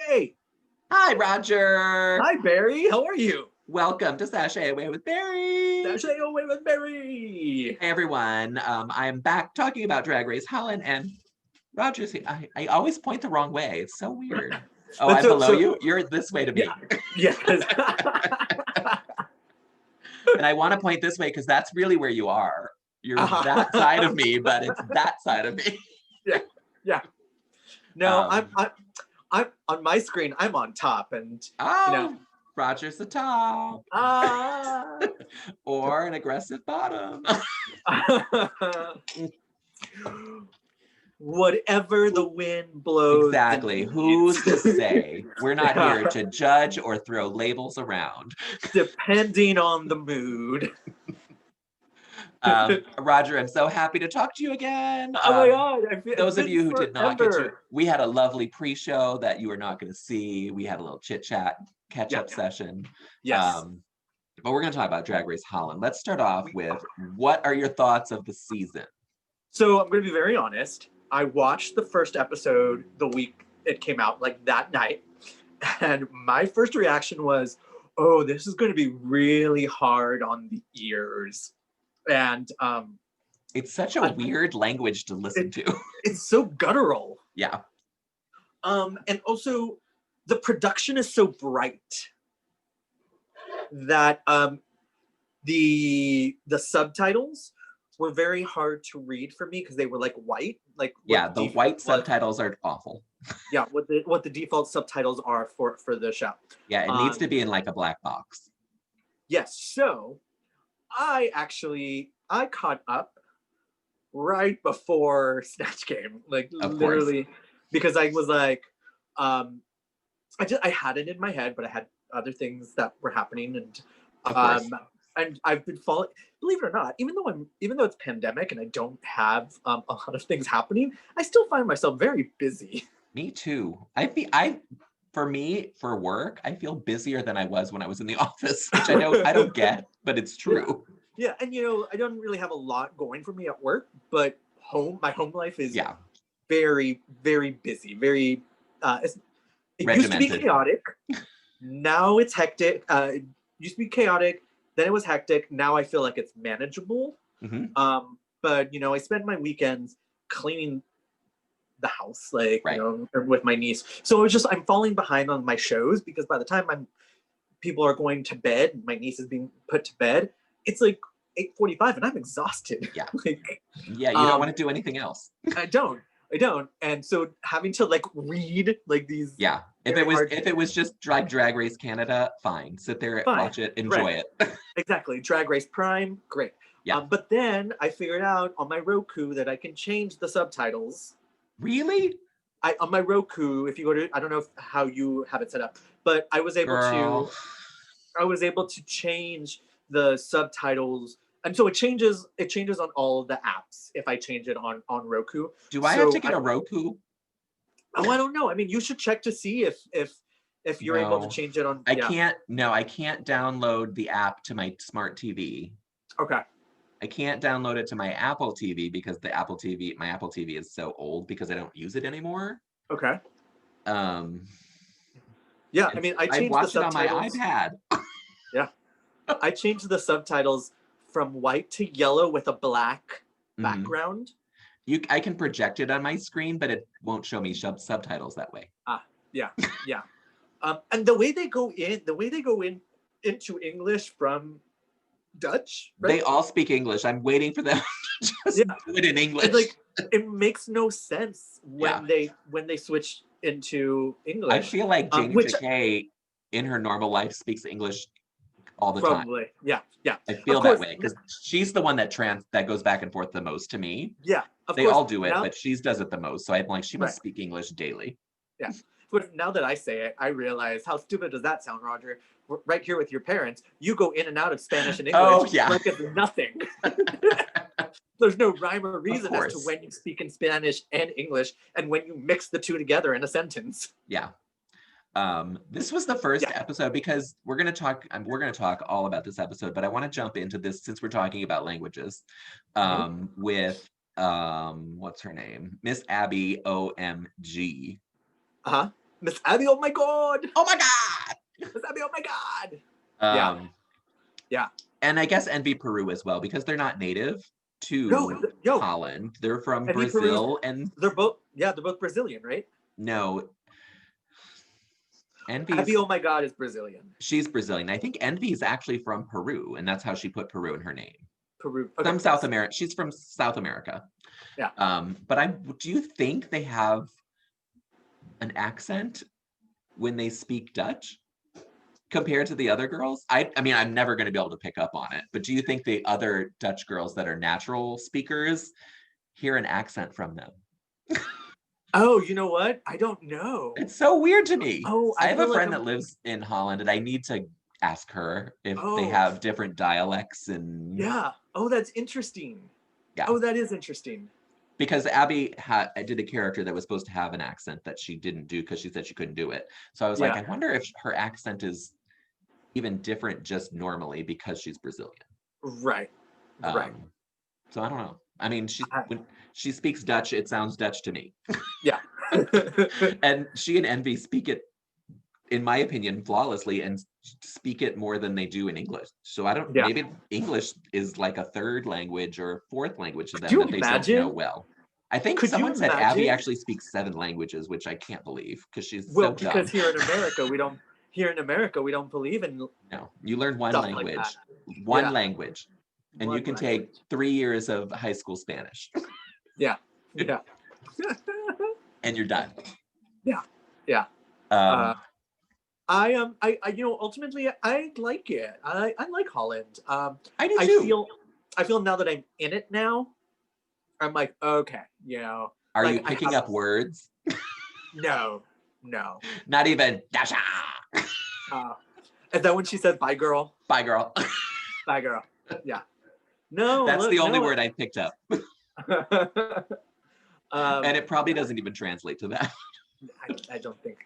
Yay! Hi, Roger. Hi, Barry. How are you? Welcome to Sashay Away with Barry. Sashay away with Barry. Hey, everyone. I'm back talking about Drag Race Holland, and Roger's here. I always point the wrong way. It's so weird. Oh, But I'm below you? You're this way to me. Yeah. And I want to point this way because that's really where you are. You're that side of me, but it's that side of me. Yeah. No, I'm on my screen. I'm on top, and Roger's the top. Or an aggressive bottom. Whatever the wind blows. Exactly. Who's to say? We're not here to judge or throw labels around. Depending on the mood. Roger, I'm so happy to talk to you again. Oh my God. Those of you who did not get to, we had a lovely pre-show that you were not going to see. We had a little chit-chat, catch-up session. Yes. But we're going to talk about Drag Race Holland. Let's start off with, what are your thoughts of the season? So I'm going to be very honest. I watched the first episode the week it came out, like that night. And my first reaction was, oh, this is going to be really hard on the ears. And it's such a weird language to listen to. It's so guttural. Yeah. And also the production is so bright that the subtitles were very hard to read for me because they were like white. The white subtitles are awful. Yeah, what the default subtitles are for the show. Yeah, it needs to be in like a black box. Yes, so I caught up right before Snatch Game, like literally, because I was like, I had it in my head, but I had other things that were happening, and I've been following. Believe it or not, even though it's pandemic and I don't have a lot of things happening, I still find myself very busy. Me too. For work, I feel busier than I was when I was in the office, which I don't get, but it's true. Yeah, and I don't really have a lot going for me at work, but my home life is very, very busy. Very, it used to be chaotic. Now it's hectic. It used to be chaotic. Then it was hectic. Now I feel like it's manageable. Mm-hmm. But I spend my weekends cleaning the house, with my niece. So I'm falling behind on my shows because by the time people are going to bed, my niece is being put to bed, it's like 8:45 and I'm exhausted. Yeah. You don't want to do anything else. I don't. And so having to read these. Yeah. If it was just Drag Race Canada, fine. Sit there, watch it, enjoy it. Exactly. Drag Race Prime, great. Yeah. But then I figured out on my Roku that I can change the subtitles. Really? On my Roku, if you go to, I don't know how you have it set up, but I was able to change the subtitles. And so it changes on all of the apps if I change it on Roku. Do I have to get a Roku? Oh, I don't know. I mean, you should check to see if you're able to change it on. I can't download the app to my smart TV. Okay. I can't download it to my Apple TV because my Apple TV is so old because I don't use it anymore. Okay. Yeah, I mean, I changed the subtitles. It on my iPad. Yeah. I changed the subtitles from white to yellow with a black background. I can project it on my screen, but it won't show me subtitles that way. Yeah. And the way they go in into English from Dutch, right? They all speak English. I'm waiting for them to just do it in English. It makes no sense when they switch into English. I feel like JANEY JACKE in her normal life speaks English all the time. Probably, yeah. I feel that way because she's the one that goes back and forth the most to me. Yeah, they all do it, but she does it the most. So I'm like, she must speak English daily. Yeah, but now that I say it, I realize how stupid does that sound, Roger? Right here with your parents, you go in and out of Spanish and English like it's nothing. There's no rhyme or reason as to when you speak in Spanish and English and when you mix the two together in a sentence. Yeah. This was the first episode because we're going to talk all about this episode, but I want to jump into this since we're talking about languages with what's her name? Miss Abby OMG. Miss Abby, oh my god! Oh my god! Miss Abby, oh my god! Yeah. And I guess envy Peru as well, because they're not native to Yo, Holland. They're from envy Brazil, Peru's, and they're both Brazilian, right? no, Envy's, Abby, oh my god, is Brazilian. she's Brazilian. I think Envy is actually from Peru, and that's how she put Peru in her name. Peru. Okay, from South America. She's from South America. Yeah. But do you think they have an accent when they speak Dutch compared to the other girls? I mean, I'm never going to be able to pick up on it, but do you think the other Dutch girls that are natural speakers hear an accent from them? Oh, you know what? I don't know. It's so weird to me. Oh, I have a friend that lives in Holland, and I need to ask her if they have different dialects and. Yeah. Oh, that's interesting. Yeah. Oh, that is interesting. Because Abby did a character that was supposed to have an accent that she didn't do because she said she couldn't do it. So I was like, I wonder if her accent is even different just normally because she's Brazilian. Right. Right. So I don't know. I mean, when she speaks Dutch, it sounds Dutch to me. Yeah. And she and Envy speak it, in my opinion, flawlessly, and speak it more than they do in English. So I don't, maybe English is like a third language or a fourth language to them that they don't know well. I think someone said Abby actually speaks 7 languages, which I can't believe because she's so dumb. Because here in America, we don't believe in. No, you learn one language, language. And you can take 3 years of high school Spanish. Yeah. Yeah. And you're done. Yeah. Yeah. Ultimately I like it. I like Holland. I do too. I feel now that I'm in it now, I'm like, okay, Are you picking up words? No. Not even Dasha. Is that when she says bye girl? Bye girl. Bye girl. Yeah. No. That's the only word I picked up. And it probably doesn't even translate to that. I don't think.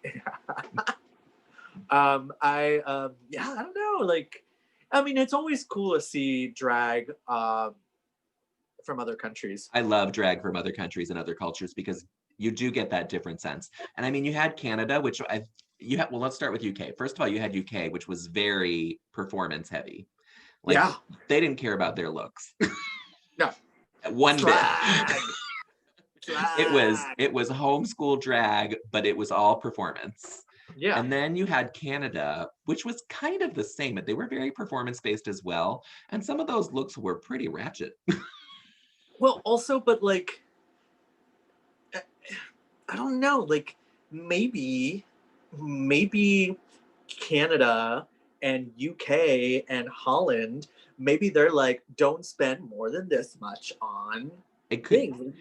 I don't know. Like, I mean, it's always cool to see drag from other countries. I love drag from other countries and other cultures because you do get that different sense. And I mean, you had Canada, which well, let's start with UK. First of all, you had UK, which was very performance heavy. Like, they didn't care about their looks. No. One bit. It was homeschool drag, but it was all performance. Yeah. And then you had Canada, which was kind of the same, but they were very performance-based as well. And some of those looks were pretty ratchet. Well, also, but like, I don't know, like maybe Canada and UK and Holland, maybe they're like, don't spend more than this much on things.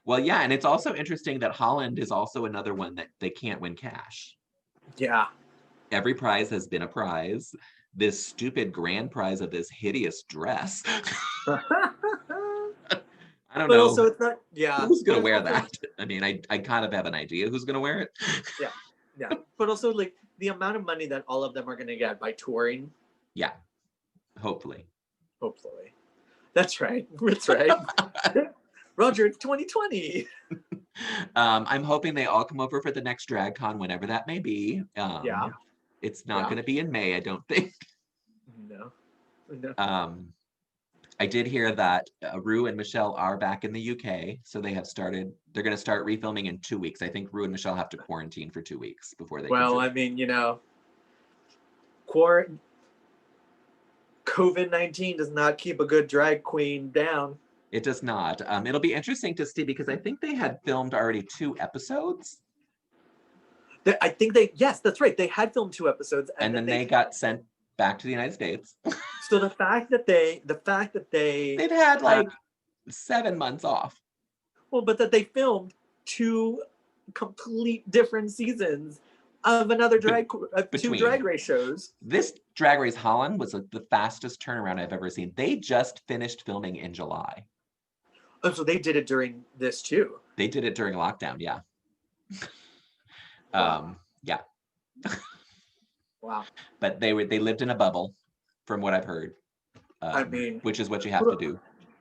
Well, yeah, and it's also interesting that Holland is also another one that they can't win cash. Yeah. Every prize has been a prize. This stupid grand prize of this hideous dress. I don't know. Also, it's not. Yeah. Who's gonna wear that? I mean, I kind of have an idea who's gonna wear it. Yeah. But also, like the amount of money that all of them are gonna get by touring. Yeah. Hopefully. That's right. Roger, it's 2020. I'm hoping they all come over for the next drag con, whenever that may be. It's not going to be in May, I don't think. No. I did hear that Rue and Michelle are back in the UK, so they're going to start refilming in 2 weeks. I think Rue and Michelle have to quarantine for 2 weeks before they Well, I mean, COVID-19 does not keep a good drag queen down. It does not. It'll be interesting to see because I think they had filmed already 2 episodes. I think yes, that's right. They had filmed 2 episodes. And then they got sent back to the United States. So the fact that they've had like 7 months off. Well, but that they filmed 2 complete different seasons of another two drag race shows. This Drag Race Holland was the fastest turnaround I've ever seen. They just finished filming in July. Oh, so they did it during this too. They did it during lockdown, yeah. Yeah. Wow. But they lived in a bubble, from what I've heard. I mean, which is what you have to do.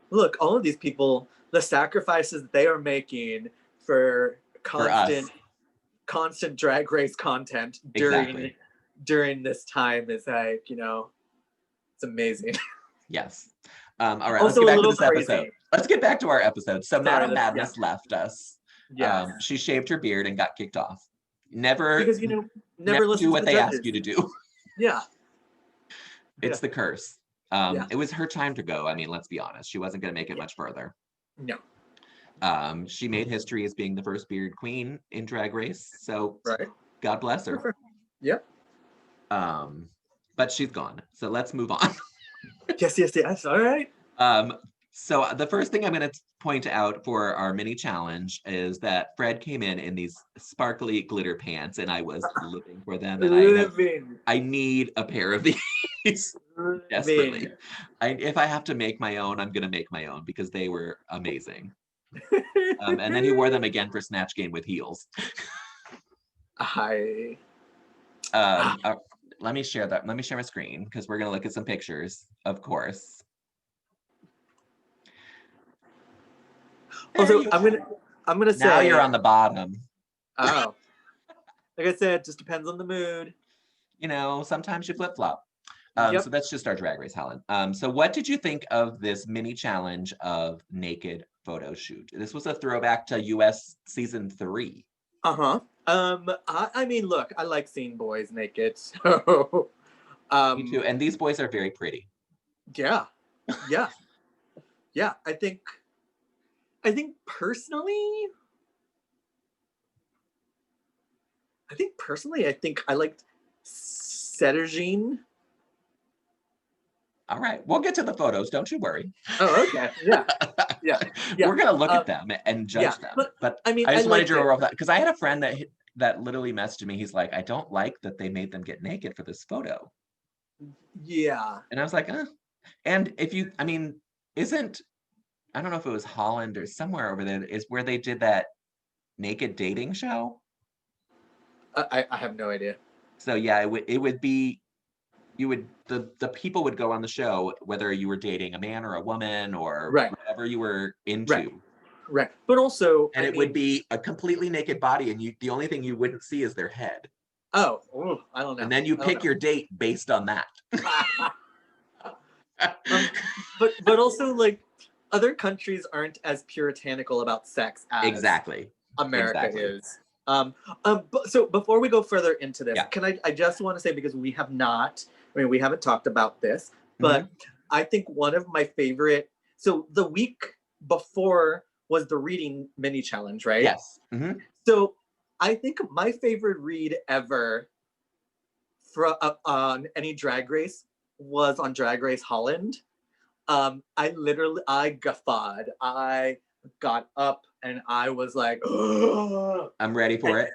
Look, all of these people, the sacrifices they are making for constant. constant Drag Race content during this time is like, you know, it's amazing. Yes. All right, Also let's get back a little to this crazy. episode. Let's get back to our episode. So Sorry, Madam Madness left us. Yeah. She shaved her beard and got kicked off. Never, because, you know, never listen do what to the they judges. ask you to do. Yeah. It's the curse. It was her time to go. I mean, let's be honest. She wasn't going to make it much further. No. She made history as being the first beard queen in Drag Race. So God bless her. Yep. But she's gone. So let's move on. Yes. All right. So the first thing I'm going to point out for our mini challenge is that Fred came in these sparkly glitter pants, and I was living for them. And I need a pair of these desperately. If I have to make my own, I'm going to make my own because they were amazing. And then he wore them again for Snatch Game with heels. Let me share that. Let me share my screen because we're going to look at some pictures, of course. Also, I'm gonna say now you're on the bottom. Oh, like I said, just depends on the mood. You know, sometimes you flip flop. So that's just our Drag Race, Holland. So what did you think of this mini challenge of naked photo shoot? This was a throwback to US season 3. I mean, look, I like seeing boys naked. So, me too. And these boys are very pretty. Yeah. I think personally, I liked Cedergine. All right, we'll get to the photos. Don't you worry. Oh, okay. Yeah. We're gonna look at them and judge them. But I mean, I just wanted you to roll that because I had a friend that literally messaged me. He's like, I don't like that they made them get naked for this photo. Yeah. And I was like, And if you, I mean, I don't know if it was Holland or somewhere over there is where they did that naked dating show. I have no idea. So yeah, it would be, the people would go on the show, whether you were dating a man or a woman or whatever you were into. Right. But also, and it would be a completely naked body, and the only thing you wouldn't see is their head. Oh, I don't know. And then you pick your date based on that. But also, like, other countries aren't as puritanical about sex as America is. So before we go further into this, I just want to say, because we haven't talked about this, but I think one of my favorite, so the week before was the reading mini challenge, right? Yes. So I think my favorite read ever on any Drag Race was on Drag Race Holland. I guffawed. I got up and I was like, I'm ready for it.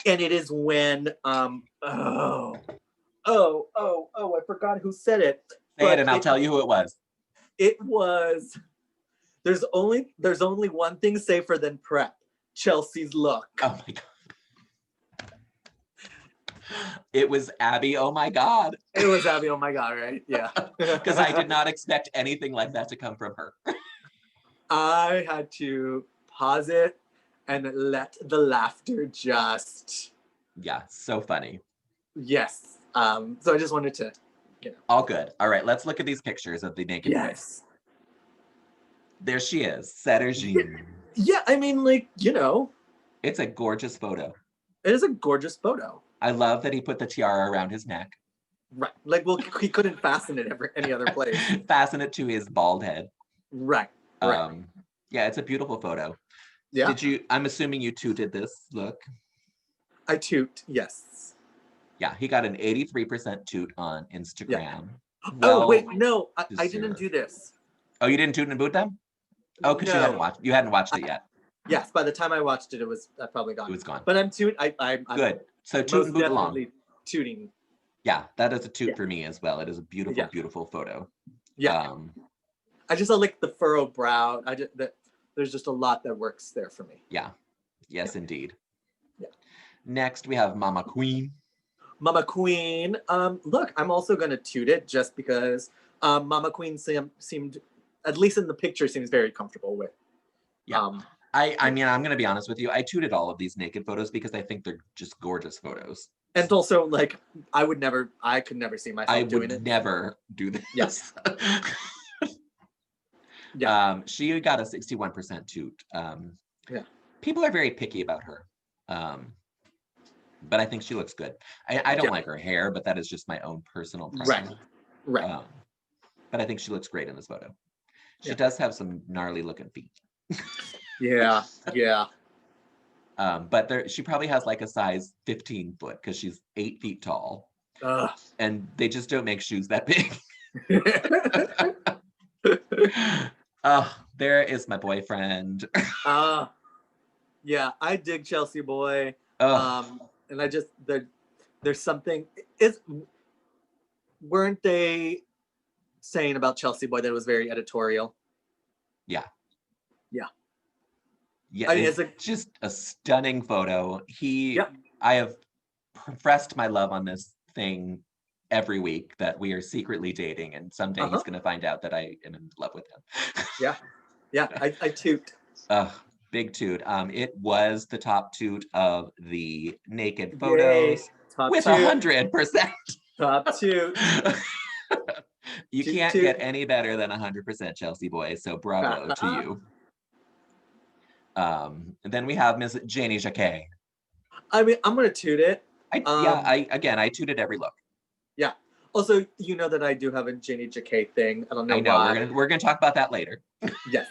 And it is when I forgot who said it. Say it and I'll tell you who it was. It was there's only one thing safer than prep. Chelsea's look. Oh my god. It was Abby, oh my god. It was Abby, oh my god, right? Yeah. Because I did not expect anything like that to come from her. I had to pause it and let the laughter just... Yeah, so funny. Yes. So I just wanted to, All good. All right, let's look at these pictures of the naked face. There she is, Cedergine. Yeah, I mean, like, It's a gorgeous photo. It is a gorgeous photo. I love that he put the tiara around his neck. Right. Like, well, he couldn't fasten it any other place. Fasten it to his bald head. Right. Yeah, it's a beautiful photo. Yeah. I'm assuming you tooted this look. I toot, yes. Yeah, he got an 83% toot on Instagram. Yeah. Well, wait, no, I didn't do this. Oh, you didn't toot and boot them? Oh, because you hadn't watched it yet. Yes, by the time I watched it, it was probably gone. It was gone. But I'm toot. I'm good. So toot and boot along. Tooting. Yeah, that is a toot for me as well. It is a beautiful, beautiful photo. Yeah. I just like the furrowed brow. There's just a lot that works there for me. Yeah. Yes, indeed. Yeah. Next, we have Mama Queen. Mama Queen. Look, I'm also gonna toot it just because Mama Queen seemed, at least in the picture, seems very comfortable with I mean, I'm gonna be honest with you. I tooted all of these naked photos because I think they're just gorgeous photos. And also, like, I could never see myself doing it. I would never do this. Yes. Yeah. She got a 61% toot. Yeah. People are very picky about her. But I think she looks good. I don't like her hair, but that is just my own personal preference. Right. But I think she looks great in this photo. She does have some gnarly looking feet. Yeah. But she probably has like a size 15 foot because she's 8 feet tall. And they just don't make shoes that big. Oh, there is my boyfriend. Yeah, I dig Chelsea Boy. Oh. And I just there's something weren't they saying about Chelsea Boy that it was very editorial? Yeah. I mean, it's just a stunning photo. I have professed my love on this thing every week that we are secretly dating, and someday he's going to find out that I am in love with him. Yeah, I toot. Big toot. It was the top toot of the naked photos with 100%. Top toot. You can't get any better than 100%, Chelsea Boy. So bravo to you. And then we have Miss JANEY JACKE. I mean, I'm gonna toot it. I tooted every look. Yeah. Also, you know that I do have a JANEY JACKE thing. I don't know why. We're gonna talk about that later. Yes.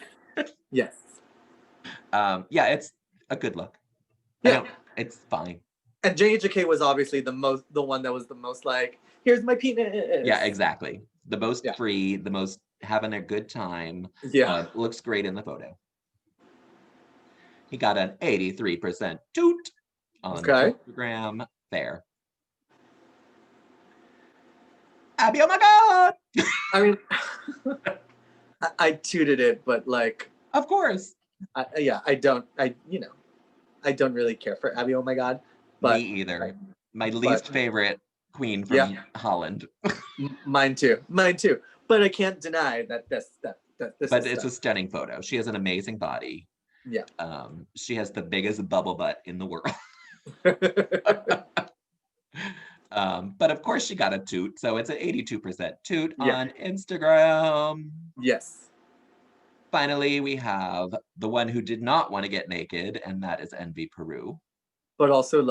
Yes. Yeah, it's a good look. Yeah. It's fine. And JANEY JACKE was obviously the one that was the most like, here's my penis. Yeah, exactly. The most free, the most having a good time. Yeah. Looks great in the photo. He got an 83% toot on Instagram. There. Abby, oh my God! I mean, I tooted it, but like, of course. I don't really care for Abby, oh my God. But, me either. My least favorite queen from Holland. Mine too. But I can't deny that this. But it's a stunning photo. She has an amazing body. Yeah. She has the biggest bubble butt in the world. But of course she got a toot, so it's an 82% toot on Instagram. Yes. Finally, we have the one who did not want to get naked, and that is Envy PERU. But also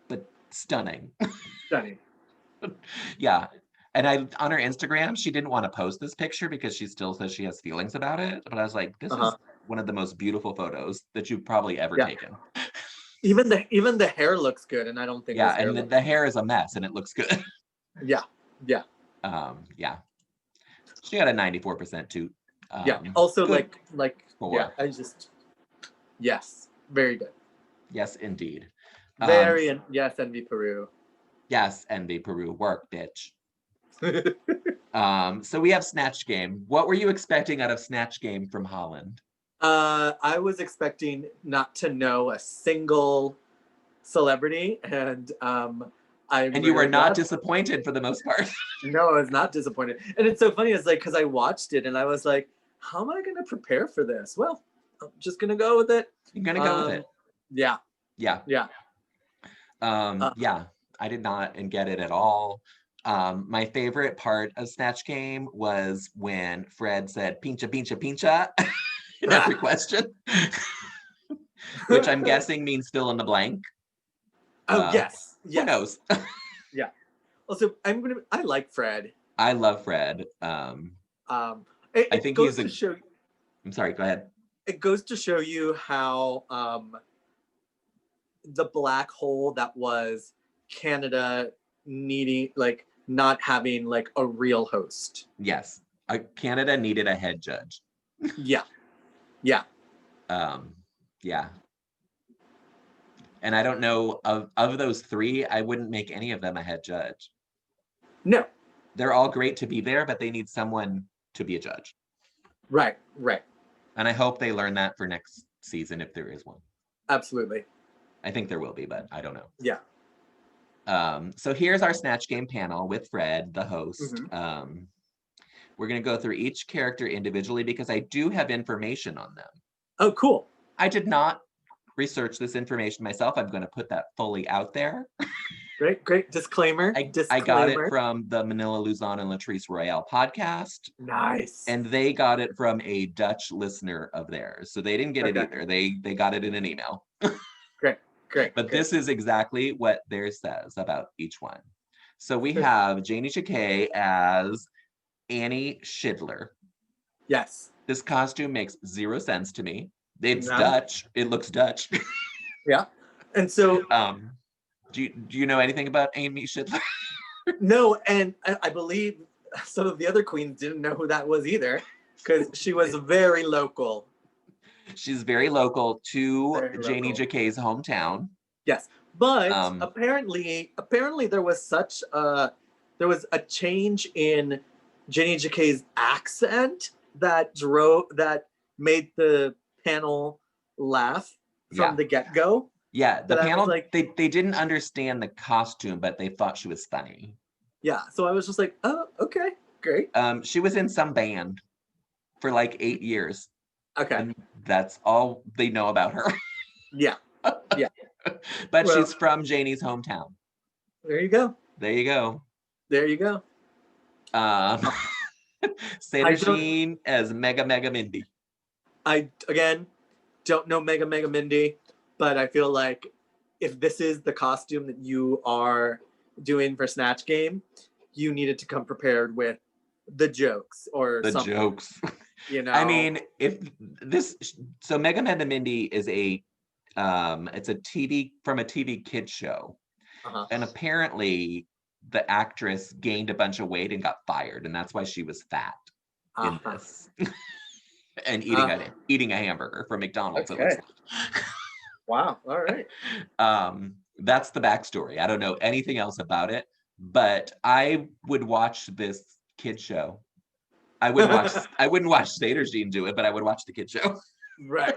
but stunning. Stunning. Yeah. And on her Instagram, she didn't want to post this picture because she still says she has feelings about it. But I was like, this is one of the most beautiful photos that you've probably ever taken. Even the hair looks good, and I don't think and the hair is a mess, and it looks good. Yeah. She got a 94% toot. Also yes, very good. Yes, indeed. Yes, Envy PERU. Yes, Envy PERU, work, bitch. So we have Snatch Game. What were you expecting out of Snatch Game from Holland? I was expecting not to know a single celebrity, and you were not disappointed for the most part. No, I was not disappointed. And it's so funny, it's like, because I watched it and I was like, how am I going to prepare for this? Well, I'm just going to go with it. You're going to go with it. Yeah. I did not get it at all. My favorite part of Snatch Game was when Fred said pincha pincha pincha in every question, which I'm guessing means fill in the blank. Yes. Who knows? Yeah. Also, I like Fred. I love Fred. I think he's I'm sorry, go ahead. It goes to show you how the black hole that was Canada needing, like, not having like a real host. Yes. Canada needed a head judge. Yeah. And I don't know, of those three, I wouldn't make any of them a head judge. No. They're all great to be there, but they need someone to be a judge. Right. And I hope they learn that for next season, if there is one. Absolutely. I think there will be, but I don't know. Yeah. So here's our Snatch Game panel with Fred, the host. We're going to go through each character individually because I do have information on them. Oh, cool. I did not research this information myself. I'm going to put that fully out there. Great. Disclaimer. I got it from the Manila Luzon and Latrice Royale podcast. Nice. And they got it from a Dutch listener of theirs. So they didn't get it either. They got it in an email. Great. But this is exactly what theirs says about each one. So we have JANEY JACKE as Annie Schindler. Yes. This costume makes 0 sense to me. It's Dutch. It looks Dutch. Yeah. And so do you know anything about Amy Schindler? No, and I believe some of the other queens didn't know who that was either, because she was very local. She's very local to JANEY JACKE's hometown. Yes, but apparently there was a change in JANEY JACKE's accent that made the panel laugh from the get-go. Yeah, the panel, like, they didn't understand the costume, but they thought she was funny. Yeah, so I was just like, oh, okay, great. She was in some band for like 8 years. Okay. And that's all they know about her. Yeah. But she's from JANEY's hometown. There you go. Sailor Jean as Mega Mindy. I, again, don't know Mega Mindy, but I feel like if this is the costume that you are doing for Snatch Game, you needed to come prepared with the jokes or something. Jokes. You know, I mean, so Mega Mindy is it's a TV kid show, and apparently the actress gained a bunch of weight and got fired, and that's why she was fat in this, and eating a hamburger from McDonald's. Okay. Wow. All right. That's the backstory. I don't know anything else about it, but I would watch this kid show. I wouldn't watch Sailor Jean do it, but I would watch the kid show. Right.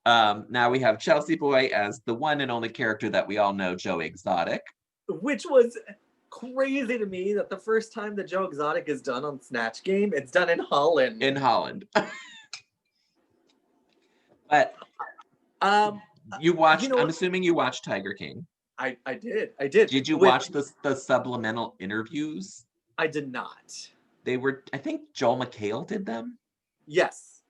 Now we have Chelsea Boy as the one and only character that we all know, Joe Exotic. Which was crazy to me that the first time that Joe Exotic is done on Snatch Game, it's done in Holland. But you watched, I'm assuming you watched Tiger King. I did. Did you watch the supplemental interviews? I did not. They were, I think Joel McHale did them. Yes.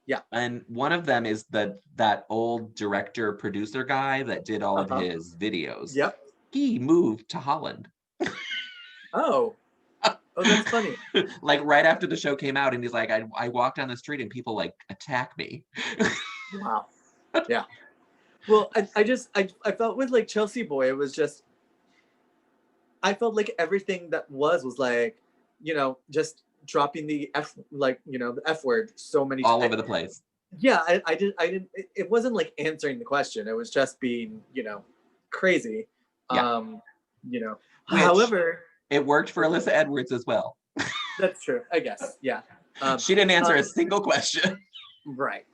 Yeah. And one of them is that old director producer guy that did all of his videos. Yep. He moved to Holland. Oh, that's funny. Like right after the show came out, and he's like, I walked down the street and people like attack me. Wow. Yeah. Well, I felt with like Chelsea Boy, it was just, I felt like everything that was like, you know, just dropping the the F word so many all over the place. Yeah, I didn't. It wasn't like answering the question. It was just being, crazy. Yeah. However, it worked for Alyssa Edwards as well. That's true, I guess. Yeah. She didn't answer a single question. Right.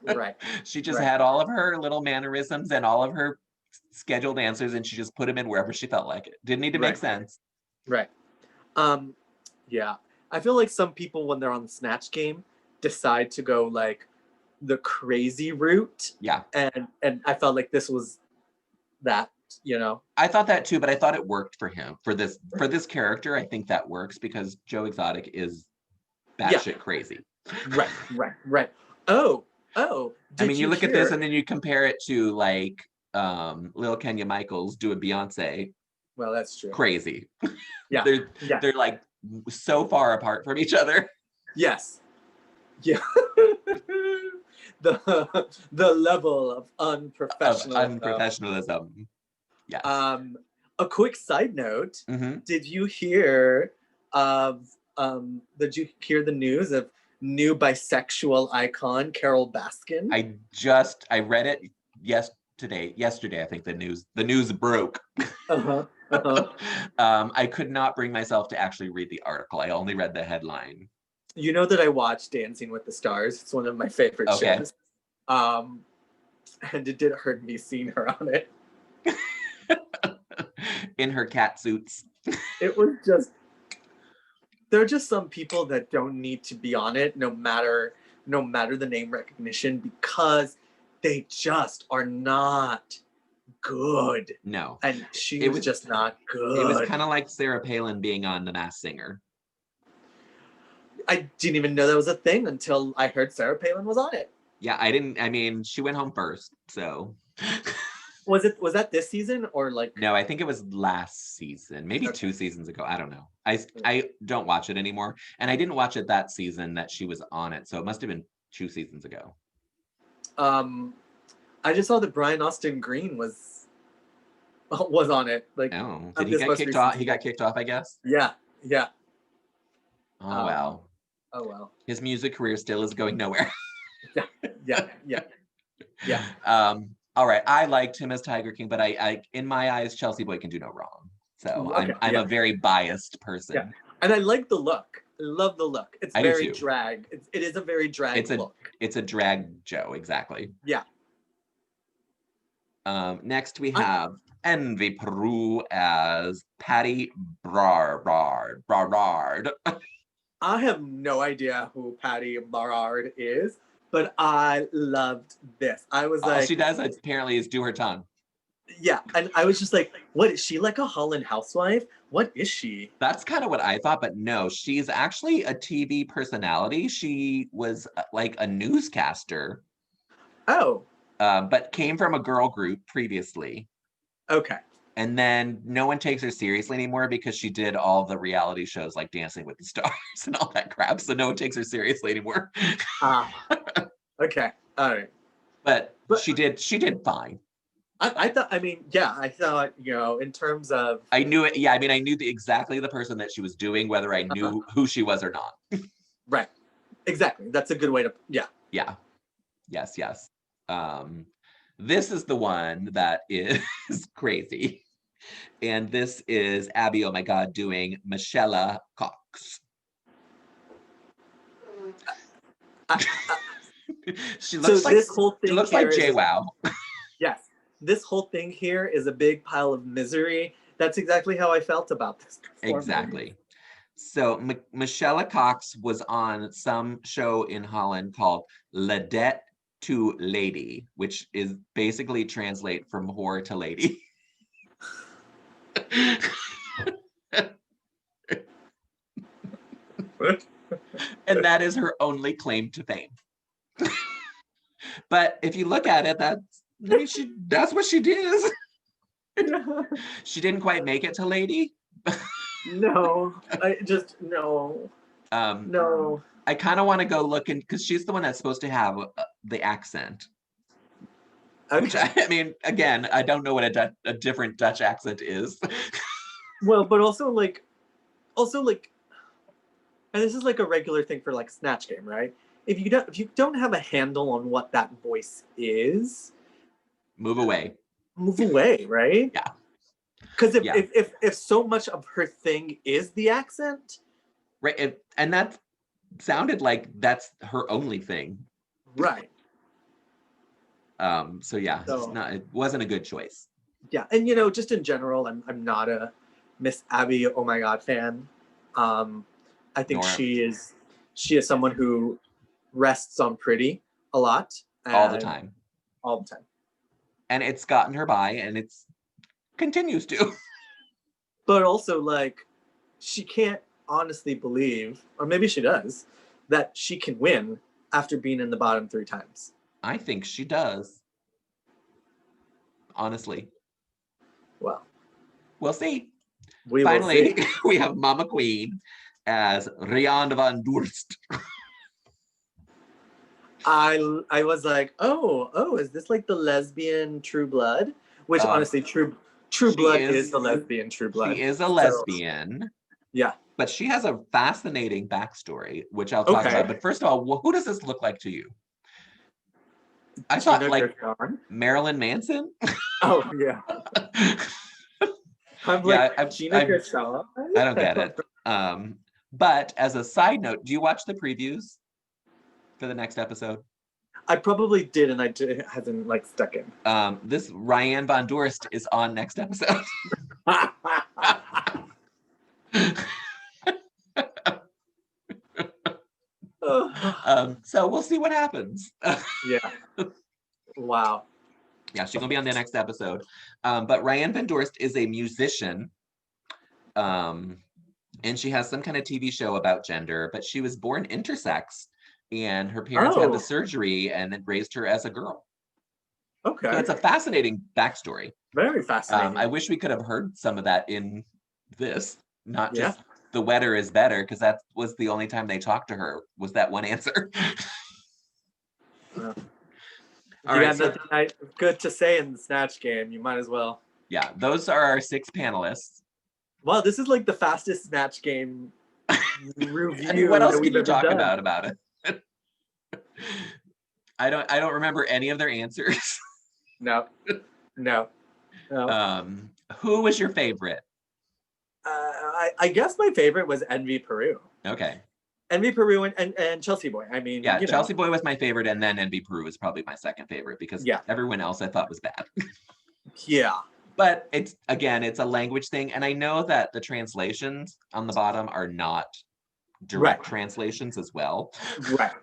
She just had all of her little mannerisms and all of her scheduled answers, and she just put them in wherever she felt like it. Didn't need to make sense. Right. Yeah. I feel like some people, when they're on the Snatch Game, decide to go like the crazy route. Yeah. And I felt like this was that, I thought that too, but I thought it worked for him. For this character, I think that works because Joe Exotic is batshit crazy. Right. Oh. I mean, you look at this and then you compare it to like Lil Kenya Michaels doing Beyonce. Well, that's true. Crazy. Yeah. They're like so far apart from each other. Yes. Yeah. the level of unprofessionalism. Yes. A quick side note. Mm-hmm. Did you hear the news of new bisexual icon Carol Baskin? I read it yesterday. I think the news broke. I could not bring myself to actually read the article. I only read the headline. You know that I watched Dancing with the Stars. It's one of my favorite shows. And it did hurt me seeing her on it. In her cat suits. It was just, there are just some people that don't need to be on it, no matter no matter the name recognition, because they just are not good. No. And she was just not good. It was kind of like Sarah Palin being on The Masked Singer. I didn't even know that was a thing until I heard Sarah Palin was on it. Yeah, I didn't. I mean, she went home first, so. Was that this season or like? No, I think it was last season, maybe 2 seasons ago. I don't know. I don't watch it anymore, and I didn't watch it that season that she was on it, so it must have been 2 seasons ago. I just saw that Brian Austin Green was on it. Like, oh, did he get kicked off? He got kicked off, I guess. Yeah. Oh well. Oh well. His music career still is going nowhere. Yeah. All right. I liked him as Tiger King, but I in my eyes, Chelsea Boy can do no wrong. So I'm a very biased person. Yeah. And I like the look. I love the look. It's very drag. It is a very drag look. It's a drag Joe, exactly. Yeah. Next we have Envy PERU as Patty Barard. I have no idea who Patty Barard is, but I loved this. I was like, all she does apparently is do her tongue. Yeah, and I was just like, what is she, like a Holland housewife? What is she? That's kind of what I thought, but no, she's actually a TV personality. She was like a newscaster. Oh. But came from a girl group previously. Okay. And then no one takes her seriously anymore because she did all the reality shows like Dancing with the Stars and all that crap. So no one takes her seriously anymore. Okay. All right. But she did fine. I thought, in terms of... I knew it. Yeah, I mean, I knew exactly the person that she was doing, whether I knew who she was or not. Right. Exactly. That's a good way to... Yeah. Yeah. Yes. This is the one that is crazy. And this is Abby, oh my God, doing Michelle Cox. She looks like JWoww. Yes. This whole thing here is a big pile of misery. That's exactly how I felt about this performance. Exactly. So Michelle Cox was on some show in Holland called Ladette to Lady, which is basically translate from whore to lady. And that is her only claim to fame. But if you look at it, that's what she did. She didn't quite make it to lady. No. I kind of want to go look because she's the one that's supposed to have the accent. Okay. Which I mean, again, I don't know what a different Dutch accent is. Well, but also like, and this is like a regular thing for like Snatch Game, right? If you don't have a handle on what that voice is, move away. Move away, right? Yeah. Because if so much of her thing is the accent, right, and that sounded like that's her only thing, right? So yeah, it wasn't a good choice. Yeah, and just in general, I'm not a Miss Abby oh my God fan. I think she is someone who rests on pretty a lot. All the time. And it's gotten her by, and it's continues to. But also, like, she can't honestly believe, or maybe she does, that she can win after being in the bottom 3 times. I think she does. Honestly. Well. We'll see. Finally, we have Mama Queen as Rianne van Durst. I was like, oh, is this like the lesbian True Blood? Which honestly, True Blood is the lesbian True Blood. She is a lesbian. So, yeah. But she has a fascinating backstory, which I'll talk about. But first of all, who does this look like to you? I thought like Marilyn Manson. Oh yeah. I'm like Gina Gershon. I don't get it. But as a side note, do you watch the previews for the next episode? I probably did, and it hasn't like stuck in. This Rianne van Durst is on next episode. So we'll see what happens. Yeah. Wow. Yeah, she's gonna be on the next episode. But Ryan Van Dorst is a musician. And she has some kind of TV show about gender, but she was born intersex, and her parents had the surgery and it raised her as a girl. Okay. So it's a fascinating backstory. Very fascinating. I wish we could have heard some of that in this, not just the wetter is better, because that was the only time they talked to her, was that one answer. All right, nothing good to say in the Snatch Game, you might as well. Yeah, those are our 6 panelists. Wow, this is like the fastest Snatch Game review. What else can you talk about it? I don't remember any of their answers. No. Who was your favorite? I guess my favorite was Envy PERU. Okay. Envy PERU and Chelsea Boy. I mean, yeah, Chelsea Boy was my favorite, and then Envy PERU was probably my second favorite, because everyone else I thought was bad. Yeah. But it's a language thing, and I know that the translations on the bottom are not direct translations as well.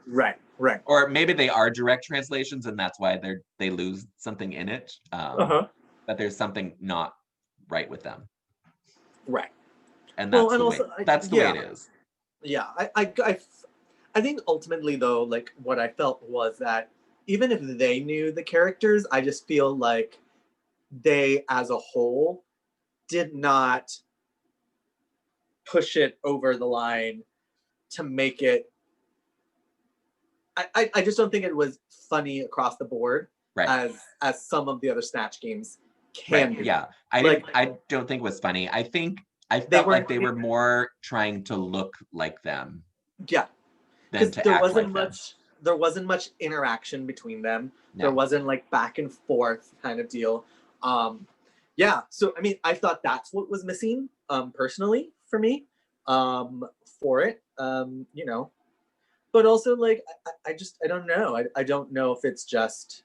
Right. Or maybe they are direct translations, and that's why they lose something in it. But there's something not right with them. Right. And that's the way it is. Yeah, I think ultimately though, like what I felt was that even if they knew the characters, I just feel like they as a whole did not push it over the line to make it. I just don't think it was funny across the board as some of the other Snatch Games can be. Yeah, I don't think it was funny. I felt like they were more trying to look like them. Yeah, because there wasn't much interaction between them. No. There wasn't like back and forth kind of deal. So I mean, I thought that's what was missing, personally for me, for it, but also like, I don't know. I don't know if it's just,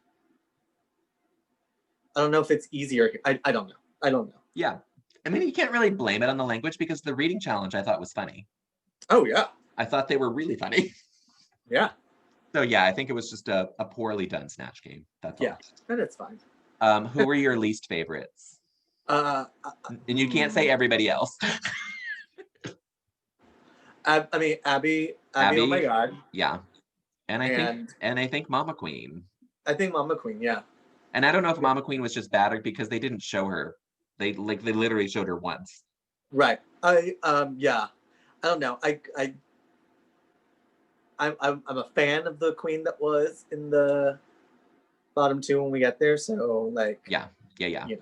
I don't know if it's easier. I don't know. Yeah. I mean, you can't really blame it on the language, because the reading challenge I thought was funny. Oh yeah. I thought they were really funny. Yeah. So yeah, I think it was just a poorly done Snatch Game. That's all. Yeah, and it's fine. Who were your least favorites? And you can't say everybody else. I mean, Abby, oh my God. Yeah. And I think Mama Queen. I think Mama Queen, yeah. And I don't know if Mama Queen was just bad, or because they didn't show her. They literally showed her once. Right. I don't know. I'm a fan of the queen that was in the bottom 2 when we get there. So like. Yeah. You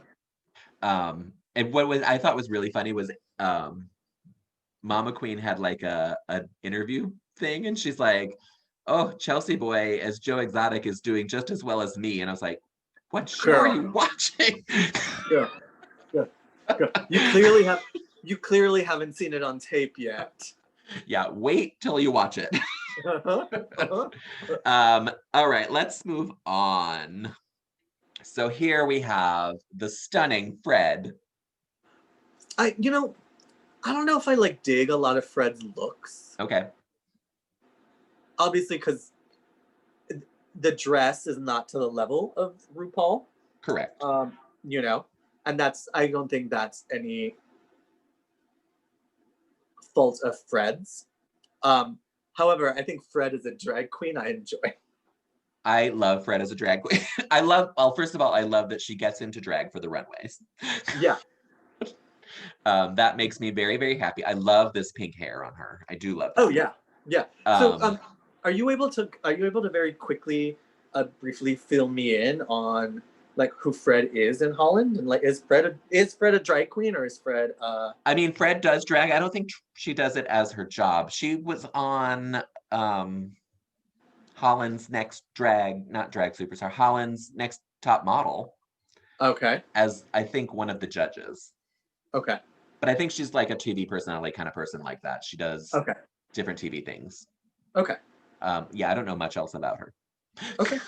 know. And what I thought was really funny was Mama Queen had like a interview thing, and she's like, "Oh, Chelsea Boy as Joe Exotic is doing just as well as me," and I was like, "What show are you watching?" Yeah. You clearly haven't seen it on tape yet. Yeah, wait till you watch it. All right, let's move on. So here we have the stunning Fred. I don't know if I like dig a lot of Fred's looks. Okay. Obviously, because the dress is not to the level of RuPaul. Correct. And I don't think that's any fault of Fred's. However, I think Fred is a drag queen I enjoy. I love Fred as a drag queen. First of all, I love that she gets into drag for the runways. Yeah. That makes me very, very happy. I love this pink hair on her. I do love that. Oh yeah. So are you able to very quickly briefly fill me in on like who Fred is in Holland, and like is Fred a drag queen, or is Fred I mean, Fred does drag. I don't think she does it as her job. She was on Holland's Next Superstar, Holland's Next Top Model. Okay. As I think one of the judges. Okay. But I think she's like a TV personality kind of person like that. She does different TV things. Okay. Yeah, I don't know much else about her. Okay.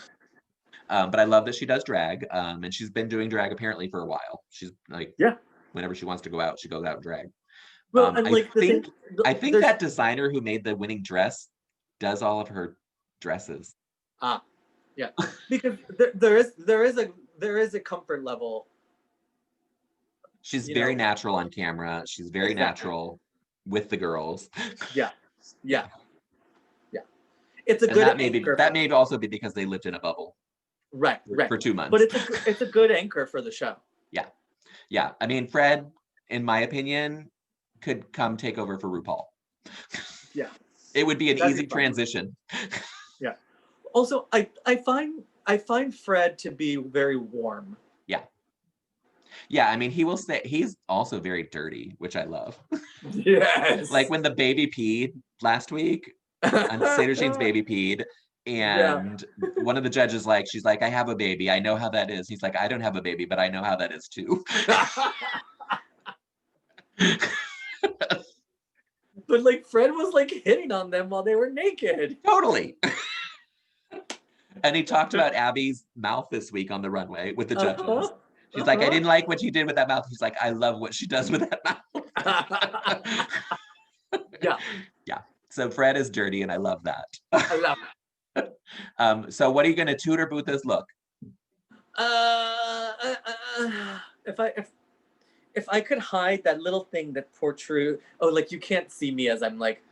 But I love that she does drag, and she's been doing drag apparently for a while. She's like, whenever she wants to go out, she goes out and drag. Well, and like I think that designer who made the winning dress does all of her dresses. Yeah, because there is a comfort level. She's very natural on camera. She's very natural with the girls. Yeah. It's a good anchor. That may also be because they lived in a bubble. Right. For 2 months. But it's a good anchor for the show. Yeah. I mean, Fred, in my opinion, could come take over for RuPaul. Yeah. It would be an easy transition. Yeah. Also, I find Fred to be very warm. Yeah, I mean, he will say he's also very dirty, which I love. Yes. Like when the baby peed last week, and Sailor Shane's baby peed, and one of the judges, like, she's like, I have a baby. I know how that is. He's like, I don't have a baby, but I know how that is too. But like Fred was like hitting on them while they were naked. Totally. And he talked about Abby's mouth this week on the runway with the judges. She's like, I didn't like what you did with that mouth. He's like, I love what she does with that mouth. Yeah. So Fred is dirty, and I love that. I love it. So what are you going to tutor boot this look? If I could hide that little thing that protrudes, like you can't see me as I'm like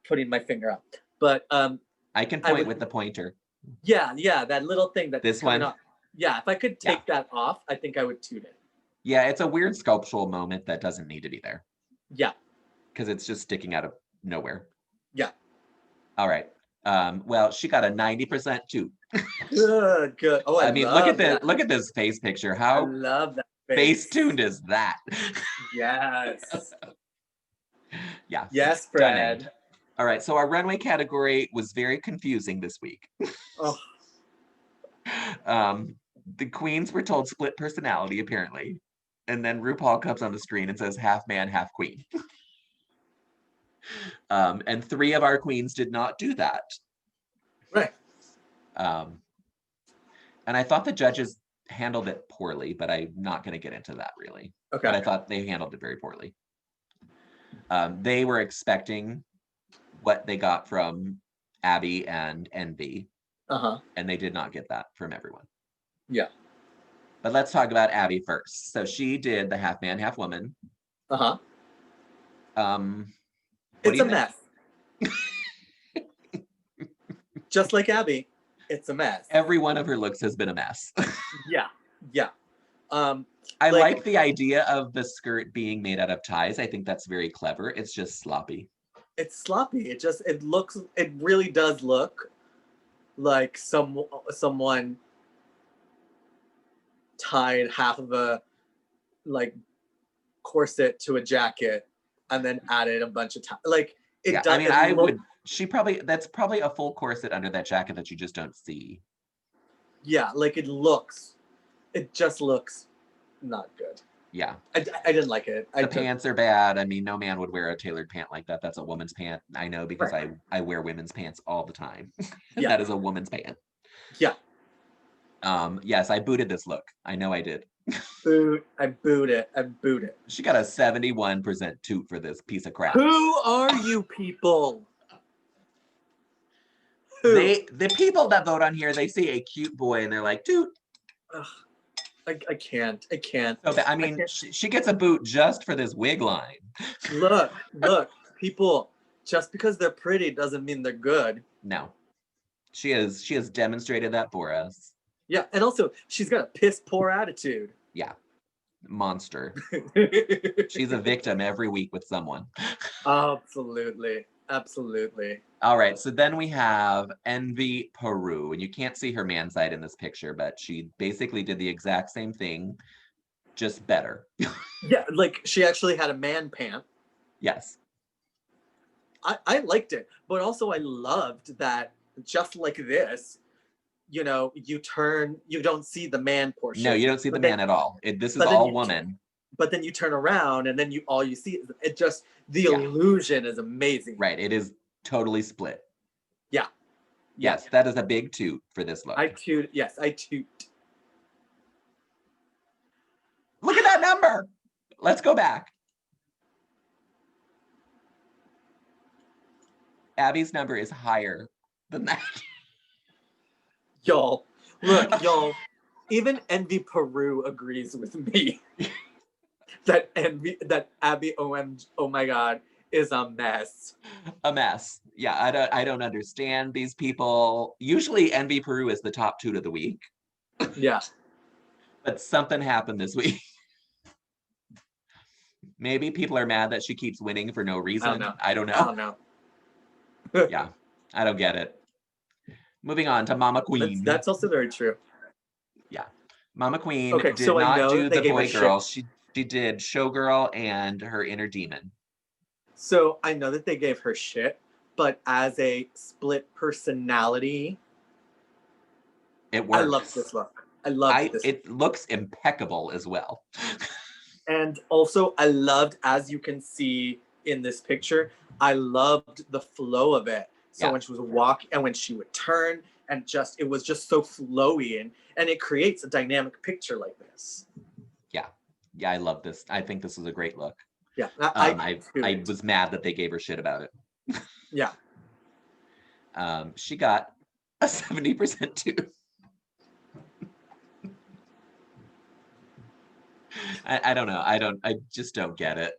putting my finger up, but I can point with the pointer. Yeah, that little thing that this one. Up. Yeah, if I could take that off, I think I would toot it. Yeah, it's a weird sculptural moment that doesn't need to be there. Yeah. Because it's just sticking out of nowhere. Yeah. All right. Well, she got a 90% toot. Good. Oh, I mean, look at this face picture. How I love that face tuned is that? Yes. Yeah. Yes, Fred. Stunning. All right. So our runway category was very confusing this week. The queens were told split personality, apparently. And then RuPaul comes on the screen and says half man, half queen. And 3 of our queens did not do that. Right. And I thought the judges handled it poorly, but I'm not going to get into that really. Okay. But I thought they handled it very poorly. They were expecting what they got from Abby and Envy. And they did not get that from everyone. Yeah. But let's talk about Abby first. So she did the half man, half woman. It's a mess. Just like Abby, it's a mess. Every one of her looks has been a mess. Yeah. I like the idea of the skirt being made out of ties. I think that's very clever. It's just sloppy. It's sloppy. It really does look like someone tied half of a like corset to a jacket and then added a bunch of ties. Like it does. I mean, that's probably a full corset under that jacket that you just don't see. Yeah, like it just looks not good. Yeah. I didn't like it. The pants are bad. I mean, no man would wear a tailored pant like that. That's a woman's pant. I know because I wear women's pants all the time. Yeah. That is a woman's pant. Yeah. Yes, I booted this look. I know I did. I boot it. She got a 71% toot for this piece of crap. Who are you people? The people that vote on here, they see a cute boy and they're like, toot. I can't. So I mean, she gets a boot just for this wig line. Look, people, just because they're pretty doesn't mean they're good. No. She has demonstrated that for us. Yeah, and also she's got a piss poor attitude. Yeah. Monster. She's a victim every week with someone. Absolutely. All right, so then we have Envy PERU, and you can't see her man side in this picture, but she basically did the exact same thing, just better. Yeah, like she actually had a man pant. Yes. I liked it, but also I loved that just like this, you don't see the man portion. No, you don't see the man at all. This is all woman. But then you turn around and then all you see is the illusion is amazing. Right. It is totally split. Yeah. Yes, that is a big toot for this look. I toot. Look at that number. Let's go back. Abby's number is higher than that. Y'all, look, y'all, even Envy PERU agrees with me that Abby oh my God, is a mess. A mess. Yeah, I don't understand these people. Usually Envy PERU is the top toot of the week. Yeah. But something happened this week. Maybe people are mad that she keeps winning for no reason. I don't know. Yeah, I don't get it. Moving on to Mama Queen. That's also very true. Yeah. Mama Queen did not do the boy girl. She did showgirl and her inner demon. So I know that they gave her shit, but as a split personality, it works. I love this look. I love this. It looks impeccable as well. And also, I loved, as you can see in this picture, I loved the flow of it. So when she was walking and when she would turn and it was just so flowy and it creates a dynamic picture like this. Yeah. Yeah, I love this. I think this is a great look. Yeah. I was mad that they gave her shit about it. Yeah. She got a 70% too. I don't know. I just don't get it.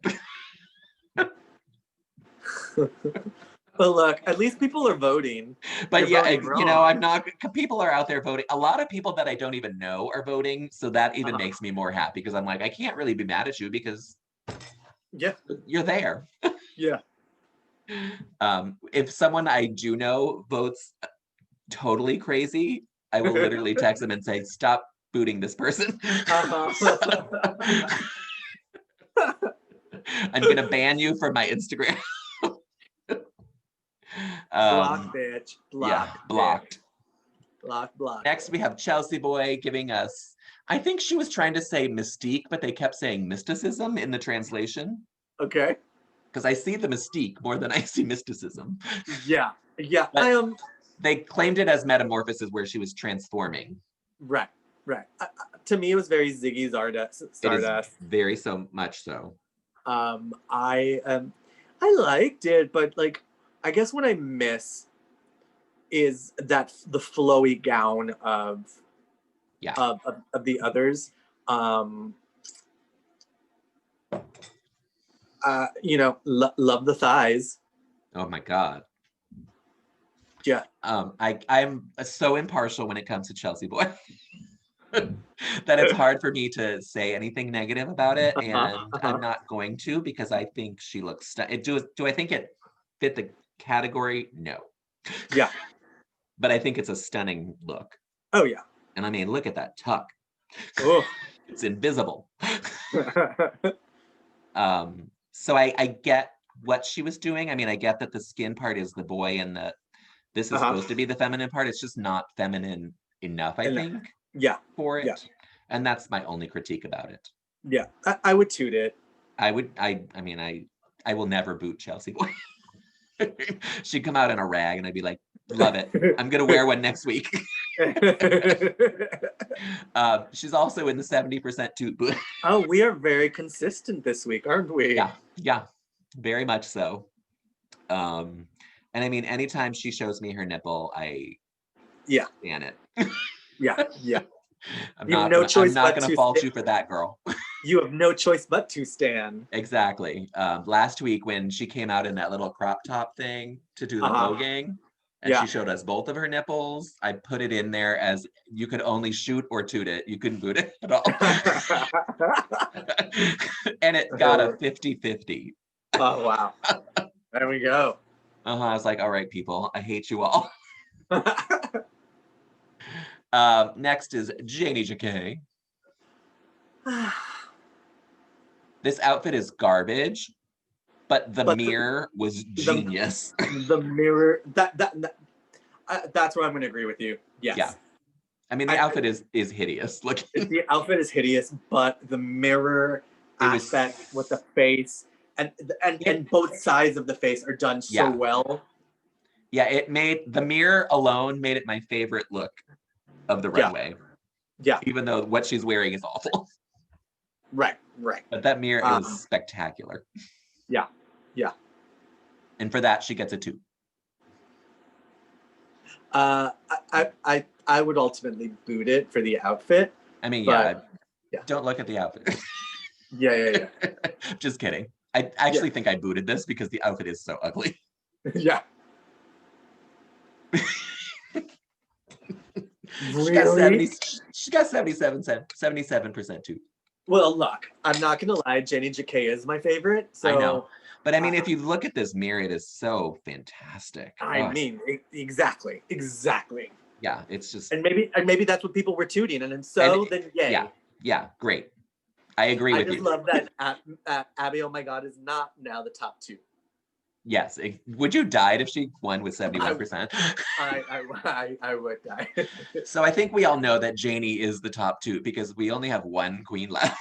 But look, at least people are voting. But yeah, you know, I'm not, people are out there voting. A lot of people that I don't even know are voting. So that even makes me more happy because I'm like, I can't really be mad at you because you're there. Yeah. If someone I do know votes totally crazy, I will literally text them and say, stop booting this person. I'm going to ban you from my Instagram. Block, bitch. Block. Yeah, blocked. Block. Next, we have Chelsea Boy giving us, I think she was trying to say mystique, but they kept saying mysticism in the translation. Okay. Because I see the mystique more than I see mysticism. Yeah. But they claimed it as metamorphosis where she was transforming. Right. To me, it was very Ziggy Stardust. It is very so much so. I liked it, but like, I guess what I miss is that the flowy gown of the others. You know, love the thighs. Oh my God. Yeah. I'm so impartial when it comes to Chelsea Boy that it's hard for me to say anything negative about it, and I'm not going to because I think she looks. Do I think it fit the category? No. Yeah. But I think it's a stunning look. Oh yeah. And I mean, look at that tuck. Oh. It's invisible. So I get what she was doing. I mean, I get that the skin part is the boy and this is supposed to be the feminine part. It's just not feminine enough, I think. Yeah. For it. Yeah. And that's my only critique about it. Yeah. I would toot it. I mean, I will never boot Chelsea Boy. She'd come out in a rag and I'd be like, love it. I'm going to wear one next week. She's also in the 70% toot booth. Oh, we are very consistent this week, aren't we? Yeah, very much so. And I mean, anytime she shows me her nipple, I stand it. Yeah. I'm not going to fault you for that, girl. You have no choice but to stand. Exactly. Last week when she came out in that little crop top thing to do the voguing, and she showed us both of her nipples, I put it in there as you could only shoot or toot it. You couldn't boot it at all. And it got a 50-50. Oh, wow. There we go. I was like, all right, people, I hate you all. Next is JANEY JACKE. This outfit is garbage, but the mirror was genius. The mirror, that's where I'm going to agree with you. Yes. Yeah. I mean, the outfit is hideous. Look, the outfit is hideous, but the mirror aspect with the face and both sides of the face are done so well. Yeah, it made the mirror alone made it my favorite look of the runway. Yeah. Even though what she's wearing is awful. Right. But that mirror is spectacular. Yeah. And for that, she gets a 2. I would ultimately boot it for the outfit. I mean, but, yeah. Don't look at the outfit. Yeah. Just kidding. I actually think I booted this because the outfit is so ugly. Yeah. She got 70. She got 77% too. Well, look, I'm not gonna lie, JACKE is my favorite. So I know, but I mean, if you look at this mirror, it is so fantastic. I mean, exactly. Yeah, it's just, and maybe that's what people were tuning, and so then yay. Yeah, great. I agree with you. I just love that Abby, oh my God, is not now the top 2. Yes. Would you die if she won with 71%? I would die. So I think we all know that JANEY is the top 2 because we only have one queen left.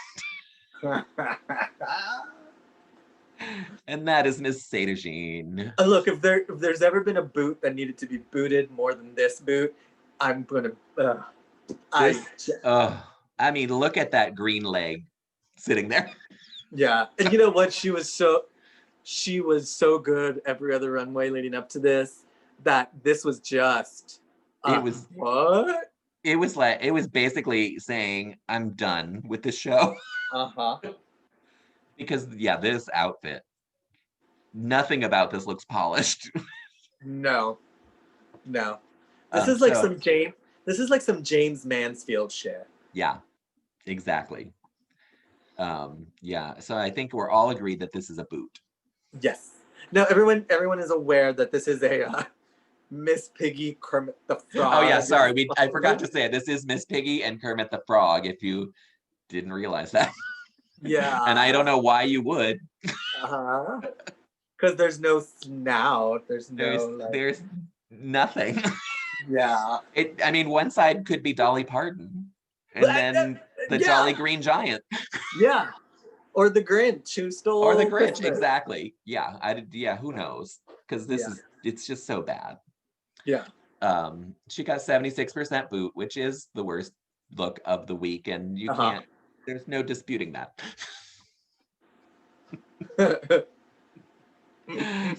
And that is Miss Sadegine. Look, if there's ever been a boot that needed to be booted more than this boot, I'm gonna. I mean, look at that green leg sitting there. Yeah, and you know what? She was so good every other runway leading up to this that this was just. It was what? It was basically saying, I'm done with this show. Because this outfit, nothing about this looks polished. No. This is like some James Mansfield shit. Yeah, exactly. So I think we're all agreed that this is a boot. Yes. Now everyone is aware that this is a Miss Piggy, Kermit the Frog. Oh yeah, sorry, I forgot to say it. This is Miss Piggy and Kermit the Frog, if you didn't realize that. Yeah. And I don't know why you would. Because there's no snout. There's nothing. Yeah. I mean, one side could be Dolly Parton, and then the Jolly Green Giant. Yeah. Or the Grinch who stole. Or the Grinch, Christmas. exactly. Yeah, who knows? Because it's just so bad. Yeah. She got 76% boot, which is the worst look of the week, and you can't. There's no disputing that.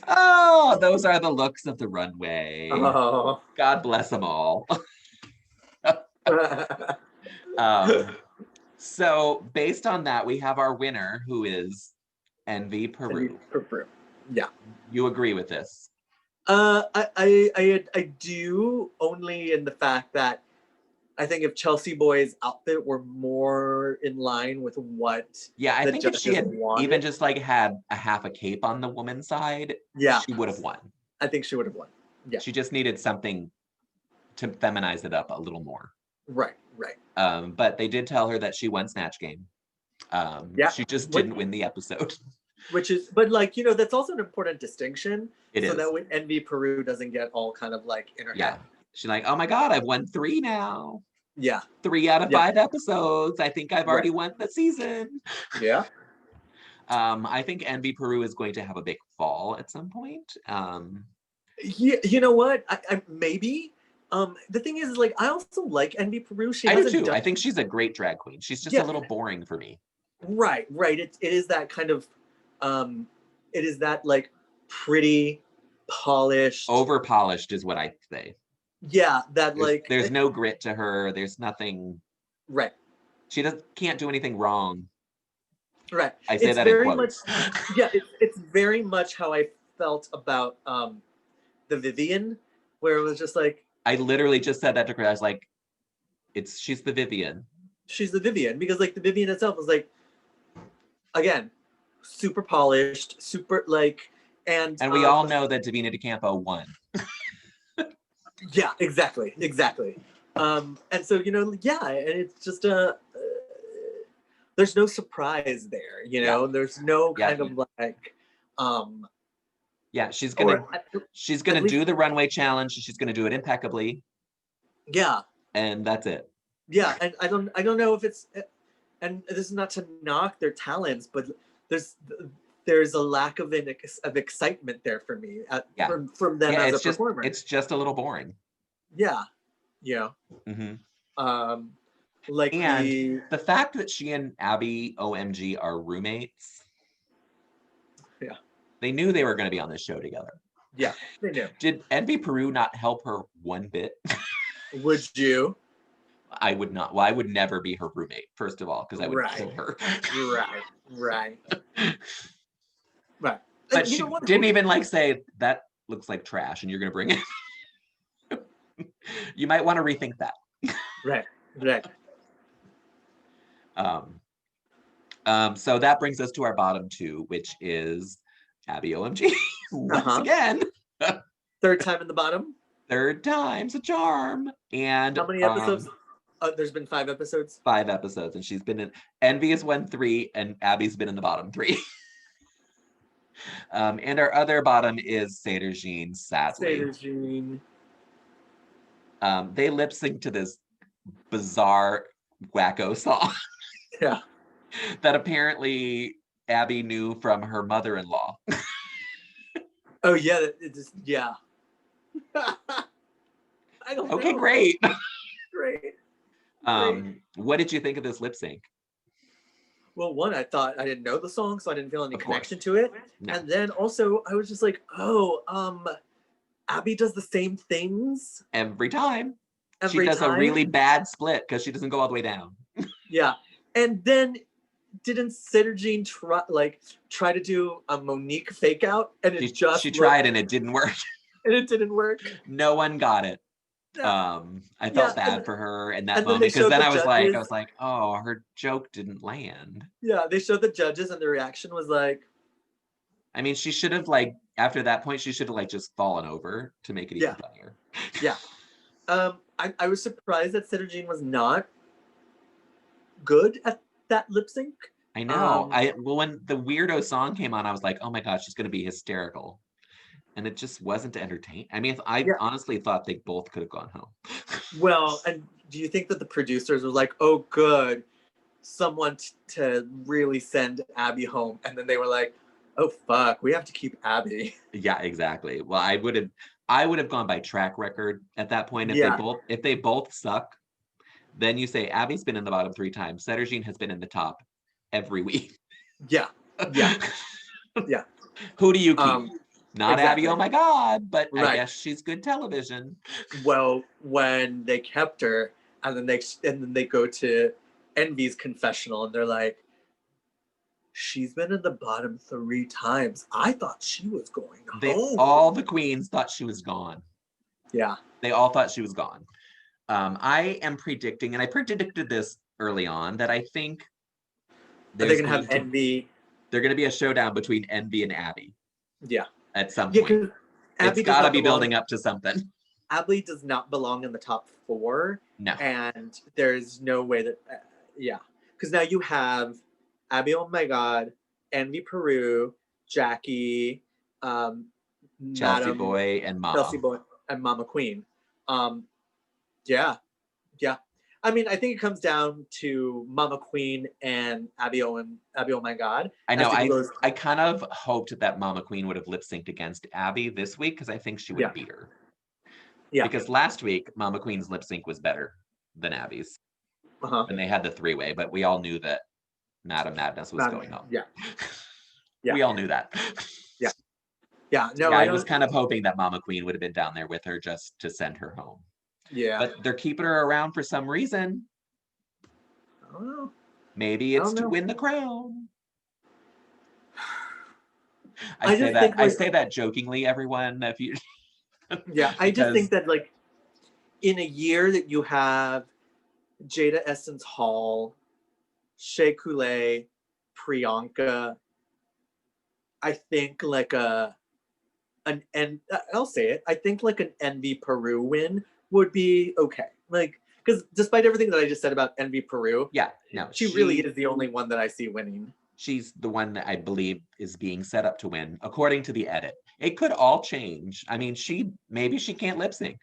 Oh, those are the looks of the runway. Oh. God bless them all. So based on that, we have our winner, who is Envy PERU. Yeah. You agree with this? I do, only in the fact that I think if Chelsea Boy's outfit were more in line with what I think if she had even just like had a half a cape on the woman's side, she would have won. I think she would have won. Yeah. She just needed something to feminize it up a little more. Right. But they did tell her that she won Snatch Game. She just didn't win the episode. But like, that's also an important distinction. It is. So that way Envy PERU doesn't get all kind of like in her head. She's like, oh my God, I've won 3 now. Yeah. 3 out of 5 episodes. I think I've already won the season. Yeah. I think Envy PERU is going to have a big fall at some point. Yeah, you know what? I maybe. The thing is, like, I also like Envy PERU. I do too. I think she's a great drag queen. She's just a little boring for me. Right. It is that kind of, it is that like pretty polished. Over polished is what I say. Yeah, that there's no grit to her. There's nothing. Right. She can't do anything wrong. Right. I say that in quotes. It's very much how I felt about the Vivian, where it was just like. I literally just said that to her. I was like, she's the Vivian. She's the Vivian, because like the Vivian itself was like, again, super polished, super like, and we all know that Davina DeCampo won. Yeah, exactly. And so, and it's just there's no surprise there, there's no kind of like, she's gonna do the runway challenge. She's gonna do it impeccably. Yeah. And that's it. Yeah, and I don't know if it's, and this is not to knock their talents, but there's a lack of excitement there for me from them as a performer. It's just a little boring. Yeah. Mm-hmm. Like the fact that she and Abby OMG are roommates. Yeah. They knew they were going to be on this show together. Yeah, they knew. Did Envy PERU not help her one bit? Would you? I would not. Well, I would never be her roommate, first of all, because I would kill her. Right. But she didn't even like say, that looks like trash and you're going to bring it. You might want to rethink that. Right. So that brings us to our bottom two, which is Abby OMG. Once again. Third time in the bottom. Third time's a charm. And how many episodes? There's been 5 episodes. 5 episodes, and she's been in. Envy has won 3, and Abby's been in the bottom 3. And our other bottom is Sederjean, sadly. Sederjean. They lip sync to this bizarre wacko song. Yeah. That apparently Abby knew from her mother-in-law. Oh yeah, yeah. I don't know. Okay, great. Great. What did you think of this lip sync? Well, one, I thought I didn't know the song, so I didn't feel any connection to it. No. And then also, I was just like, Abby does the same things every time. She does a really bad split because she doesn't go all the way down. Yeah, and then didn't Sederjean try to do a Monique fake out, and she tried and it didn't work. And it didn't work. No one got it. I felt bad for her in that moment because then I was like, oh, her joke didn't land. Yeah, they showed the judges and the reaction was like, I mean, she should have after that point, she should have just fallen over to make it even funnier. Yeah. I was surprised that Sederjean was not good at that lip sync. I know. When the weirdo song came on, I was like, oh my gosh, she's gonna be hysterical. And it just wasn't entertaining. I mean, I honestly thought they both could have gone home. Well, and do you think that the producers were like, oh, good, someone to really send Abby home? And then they were like, oh, fuck, we have to keep Abby. Yeah, exactly. Well, I would have gone by track record at that point. If they both suck, then you say Abby's been in the bottom 3 times. Sederjean has been in the top every week. Yeah. Who do you keep? Not Abby, oh my God, but I guess she's good television. Well, when they kept her, and then they go to Envy's confessional, and they're like, she's been in the bottom 3 times. I thought she was going home. All the queens thought she was gone. Yeah. They all thought she was gone. I am predicting, and I predicted this early on, that I think they're going to have Envy. They're going to be a showdown between Envy and Abby. Yeah. At some point. It's got to be building up to something. Abby does not belong in the top 4. No. And there's no way that, because now you have Abby, oh my God, Envy PERU, JACKE, Chelsea Boy and Mama Queen. Yeah. I mean, I think it comes down to Mama Queen and Abby, oh my God. I know. I kind of hoped that Mama Queen would have lip synced against Abby this week because I think she would beat her. Yeah. Because last week, Mama Queen's lip sync was better than Abby's. And they had the 3-way, but we all knew that Madam Madness was going home. Yeah. We all knew that. Yeah. No, I was kind of hoping that Mama Queen would have been down there with her just to send her home. Yeah. But they're keeping her around for some reason. I don't know. Maybe it's to win the crown. I say that jokingly, everyone. If you I just think that in a year that you have Jada Essence Hall, Shea Coulee, Priyanka, I think I'll say it. I think an Envy PERU win would be okay. Because despite everything that I just said about Envy PERU, she really is the only one that I see winning. She's the one that I believe is being set up to win, according to the edit. It could all change. I mean, maybe she can't lip sync.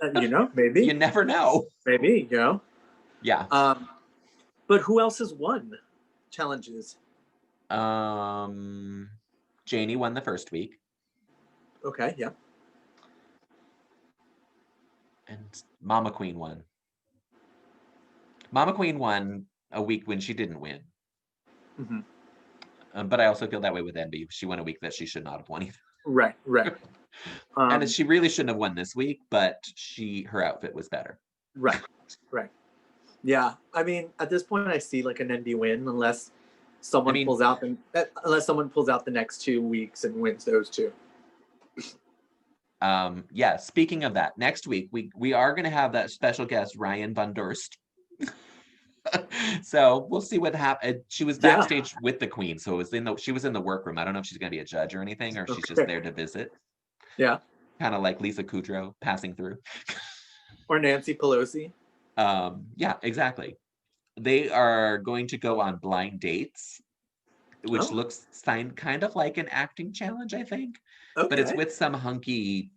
Maybe. You never know. Maybe, Yeah. But who else has won challenges? JANEY won the first week. Okay, yeah. And Mama Queen won. Mama Queen won a week when she didn't win. Mm-hmm. But I also feel that way with Envy. She won a week that she should not have won either. Right. And she really shouldn't have won this week, but her outfit was better. Right. Yeah, I mean, at this point, I see like an ND win unless someone pulls out the next 2 weeks and wins those two. Yeah, speaking of that, next week we are going to have that special guest Ryan Van Durst. So we'll see what happened. She was backstage with the Queen, so she was in the workroom. I don't know if she's going to be a judge or anything, or if she's just there to visit. Yeah, kind of like Lisa Kudrow passing through, or Nancy Pelosi. Yeah, exactly. They are going to go on blind dates, which looks kind of like an acting challenge, I think. Okay. But it's with some hunky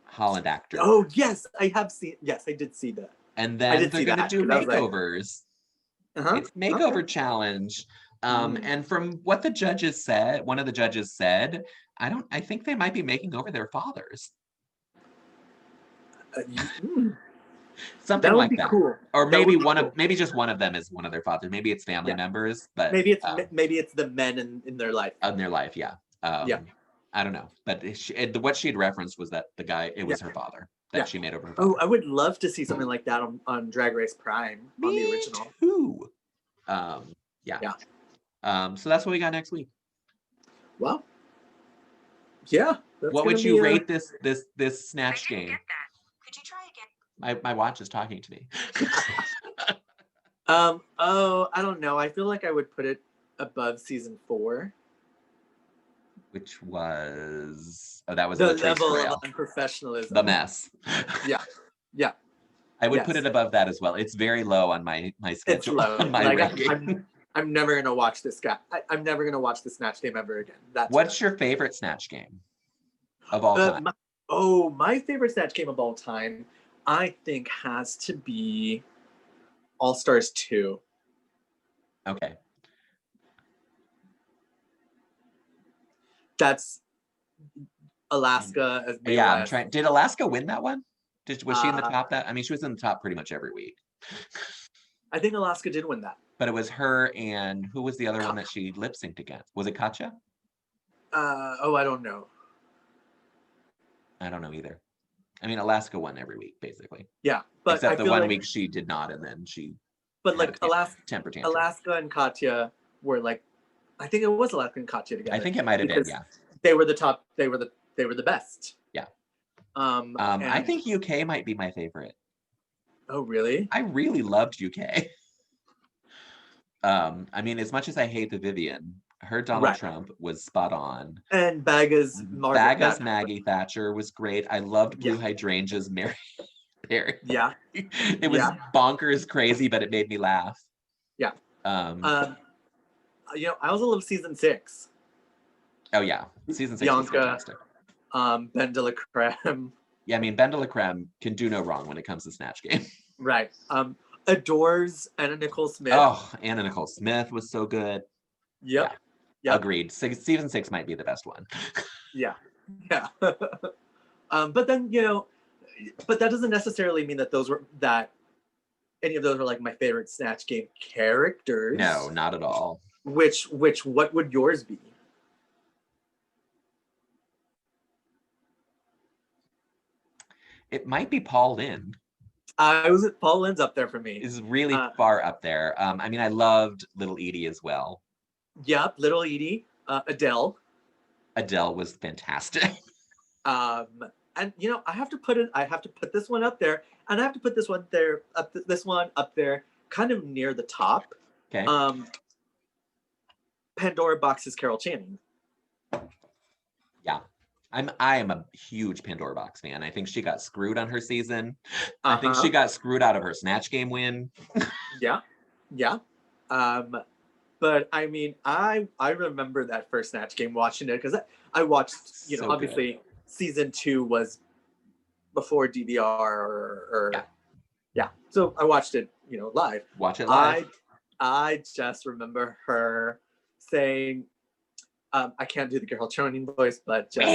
Holland actor. Oh, yes, I did see that. And then they're going to do makeovers. It's makeover challenge. And from what the judges said, one of the judges said, I think they might be making over their fathers. Something like that. Cool. Or maybe maybe just one of them is one of their fathers. Maybe it's family members, but maybe it's the men in their life. In their life, yeah. I don't know, but what she had referenced was that the guy, it was her father that she made over her father. Oh, I would love to see something like that on Drag Race Prime on the original. Too. So that's what we got next week. Well, yeah. What would you rate this Snatch Game? Could you try again? My watch is talking to me. I don't know. I feel like I would put it above season 4. Which was that was the level of unprofessionalism. The mess. Yeah. I would put it above that as well. It's very low on my schedule. It's low. On my ranking. I'm never gonna watch this guy. I'm never gonna watch the Snatch Game ever again. What's your favorite Snatch Game of all time? My favorite Snatch Game of all time, I think, has to be All Stars 2. Okay. That's Alaska as Bayless. Yeah, I'm trying. Did Alaska win that one? Was she in the top? She was in the top pretty much every week. I think Alaska did win that. But it was her and who was the other one that she lip synced against? Was it Katya? I don't know. I don't know either. Alaska won every week basically. Yeah, but except the one week she did not, and then she. But like temper tantrum. Alaska and Katya were like, I think it was Alaska and Katya together. I think it might have been. Yeah. They were the top. They were the best. Yeah. I think UK might be my favorite. Oh really? I really loved UK. As much as I hate the Vivian, her Donald Trump was spot on. And Baga's Maggie Thatcher was great. I loved Blue Hydrangea's Mary Perry. Yeah. It was bonkers crazy, but it made me laugh. Yeah. I also love season 6. Oh yeah. Season 6 was fantastic. Ben de la Creme. Yeah, Ben de la Creme can do no wrong when it comes to Snatch Game. Right. Adores Anna Nicole Smith. Oh, Anna Nicole Smith was so good. Yep. Yeah. Agreed. Season 6 might be the best one. Yeah. But then, but that doesn't necessarily mean that any of those were like my favorite Snatch Game characters. No, not at all. What would yours be? It might be Paul Lynn. Paul Lynn's up there for me. Is really far up there. I loved Little Edie as well. Yep, Little Edie. Adele. Adele was fantastic. And I have to put this one up there, and I have to put this one there, this one up there, kind of near the top. Okay. Pandora Box's Carol Channing. Yeah. I am a huge Pandora Box fan. I think she got screwed on her season. I think she got screwed out of her Snatch Game win. Yeah. But I remember that first Snatch Game, watching it, because I watched, obviously good. Season 2 was before DVR so I watched it, live. Watch it live. I just remember her saying, I can't do the Carol Channing voice, but just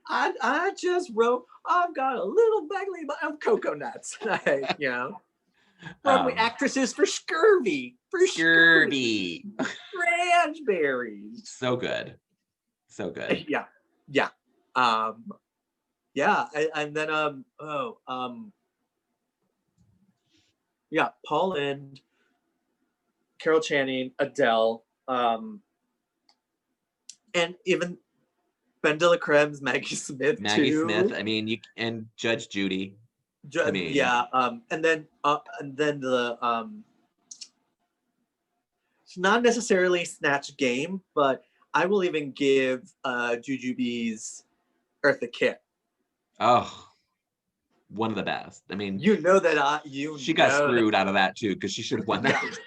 I just wrote, I've got a little baggie of cocoa nuts. Broadway actresses for scurvy. Scurvy. Raspberries. So good. So good. Yeah. Yeah. Yeah. And then yeah, Paul and Carol Channing, Adele, and even Ben de la Creme's Maggie Smith Maggie too. Smith. I mean, and Judge Judy. I mean, yeah. And then the it's not necessarily Snatch Game, but I will even give Jujubee's Eartha Kitt. Oh, one of the best. I mean, you know that she got screwed out of that too, because she should have won that.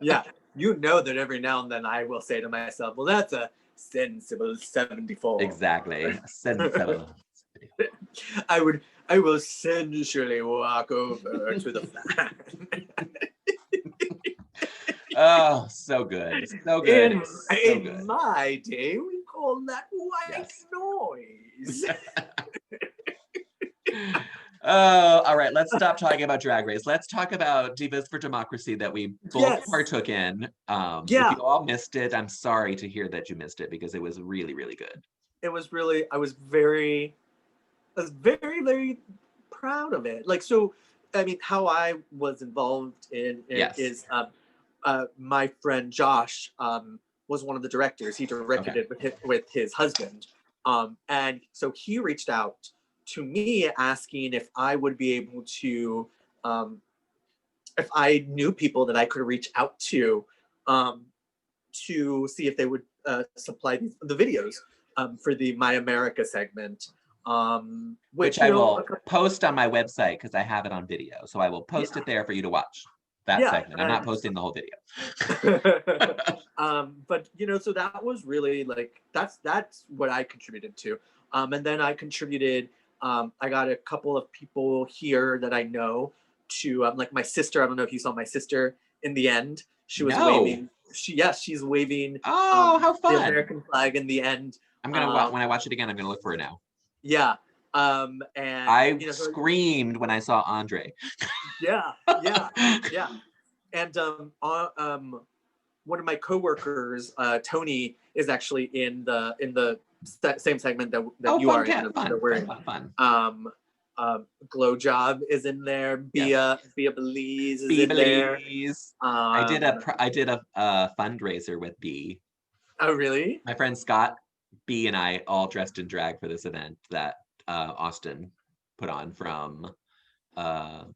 Yeah, you know that every now and then I will say to myself, well, that's a sensible 74. Exactly. Sensible. I will sensually walk over to the fan. Oh, so good. So good. In my day, we call that white noise. Oh, all right. Let's stop talking about Drag Race. Let's talk about Divas for Democracy that we both partook in. If you all missed it, I'm sorry to hear that you missed it because it was really, really good. It was really, I was very, very proud of it. Like, so, I mean, how I was involved in it is my friend Josh was one of the directors. He directed it with his husband. And so he reached out to me asking if I would be able to, if I knew people that I could reach out to see if they would supply the videos for the My America segment. Which I will post on my website because I have it on video. So I will post it there for you to watch that segment. I'm not posting the whole video. But so that was really like, that's what I contributed to. And then I contributed, I got a couple of people here that I know to, like my sister. I don't know if you saw my sister in the end. She was waving. She's waving. Oh, how fun! The American flag in the end. I'm gonna when I watch it again, I'm gonna look for it now. Yeah. And I screamed when I saw Andre. Yeah. And one of my coworkers, Tony, is actually in the same segment that you are in. Fun. Glow Job is in there. Bia Belize is in there. I did a fundraiser with B. Oh, really? My friend Scott, B, and I all dressed in drag for this event that Austin put on from Fremont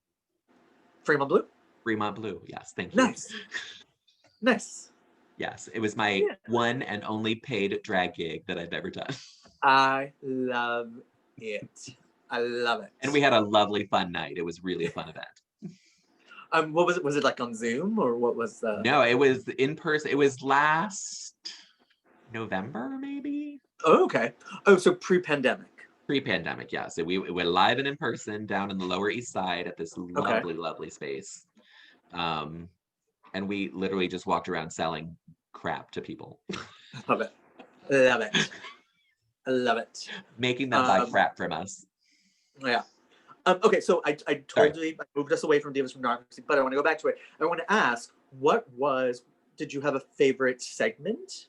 Blue. Fremont Blue, yes, thank you. Nice. Yes, it was my one and only paid drag gig that I've ever done. I love it. I love it. And we had a lovely fun night. It was really a fun event. What was it? Was it like on Zoom or what was the? No, it was in person. It was last November, maybe. Oh, okay. Oh, so pre-pandemic. Pre-pandemic, yeah. So we went live and in person down in the Lower East Side at this lovely space. And we literally just walked around selling crap to people. Love it. I love it. Making them buy crap from us. Yeah. Okay, so I totally moved us away from Divas from Democracy, but I want to go back to it. I want to ask, did you have a favorite segment?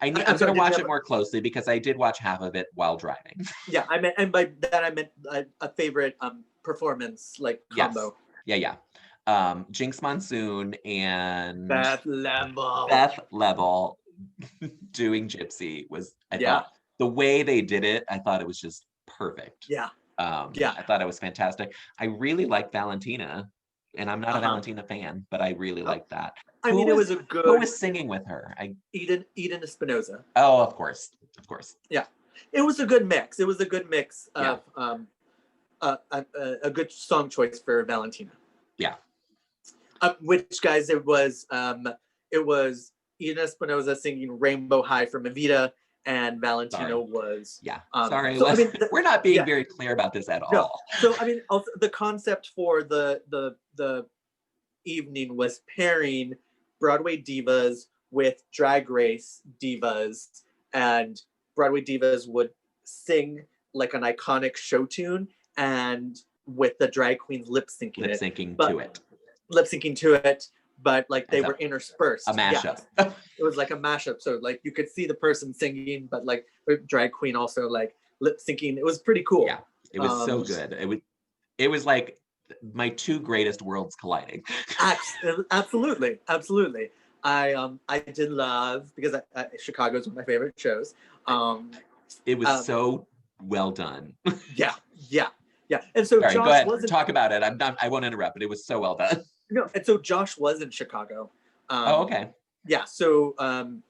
I'm going to watch it more closely because I did watch half of it while driving. Yeah, and by that I meant a favorite performance, like combo. Yes. Yeah. Jinx Monsoon and Beth Level doing Gypsy was, I thought, the way they did it, I thought it was just perfect. Yeah. I thought it was fantastic. I really like Valentina, and I'm not a Valentina fan, but I really like that. I mean, it was a good. Who was singing with her? Eden Espinosa. Oh, of course. Yeah, it was a good mix. It was a good mix of a good song choice for Valentina. Yeah. Which, guys, it was Eden Espinosa singing Rainbow High from Evita, and Valentina was sorry. So, we're not being very clear about this at all. So I mean, also, the concept for the evening was pairing Broadway divas with Drag Race divas, and Broadway divas would sing like an iconic show tune, and with the drag queens lip syncing to it. lip syncing to it, but like they were interspersed. A mashup. Yeah. It was like a mashup. So like you could see the person singing, but like the drag queen also like lip syncing. It was pretty cool. Yeah, it was so good. It was like my two greatest worlds colliding. Absolutely. I did love, because Chicago is one of my favorite shows. It was so well done. Yeah. And so Sorry, Josh go ahead. wasn't. Talk about it. I won't interrupt, but it was so well done. No, and so Josh was in Chicago. Oh, okay. Yeah. So, and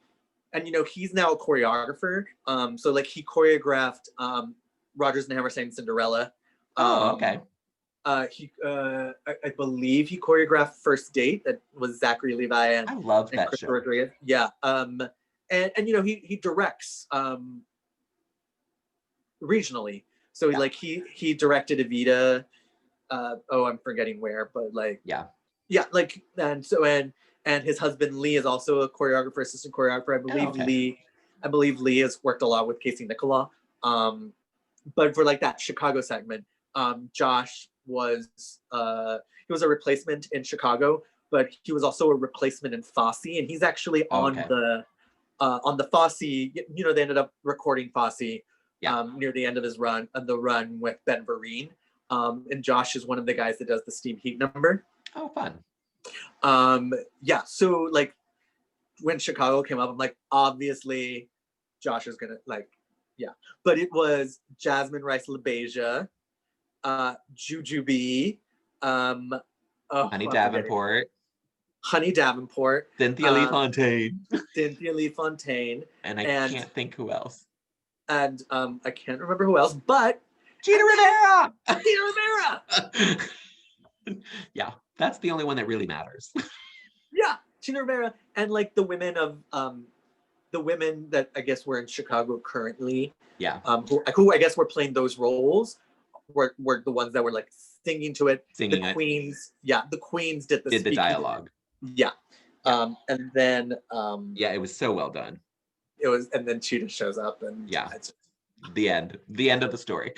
he's now a choreographer. So like he choreographed Rodgers and Hammerstein Cinderella. Oh, okay. I believe he choreographed First Date. That was Zachary Levi and I love that Chris show. Rodriguez. Yeah. And he directs regionally. So like he directed Evita. I'm forgetting where, but like like, and so and his husband Lee is also a choreographer, assistant choreographer. I believe Lee has worked a lot with Casey Nicola. But for like that Chicago segment, Josh was he was a replacement in Chicago, but he was also a replacement in Fosse, and he's actually on the Fosse. They ended up recording Fosse near the end of his run, the run with Ben Vereen. And Josh is one of the guys that does the Steam Heat number. Oh, fun. So like when Chicago came up, I'm like, obviously Josh is gonna but it was Jasmine Rice LaBeija, Jujubee, Honey Davenport, Cynthia Lee Fontaine, and I can't think who else. And I can't remember who else, but Gina Rivera. Yeah, that's the only one that really matters. Yeah, Gina Rivera, and like the women that I guess were in Chicago currently. Yeah. Who I guess were playing those roles were the ones that were like singing to it. The queens did the dialogue. Yeah. And then it was so well done. It was, and then Cheetah shows up, and the end of the story.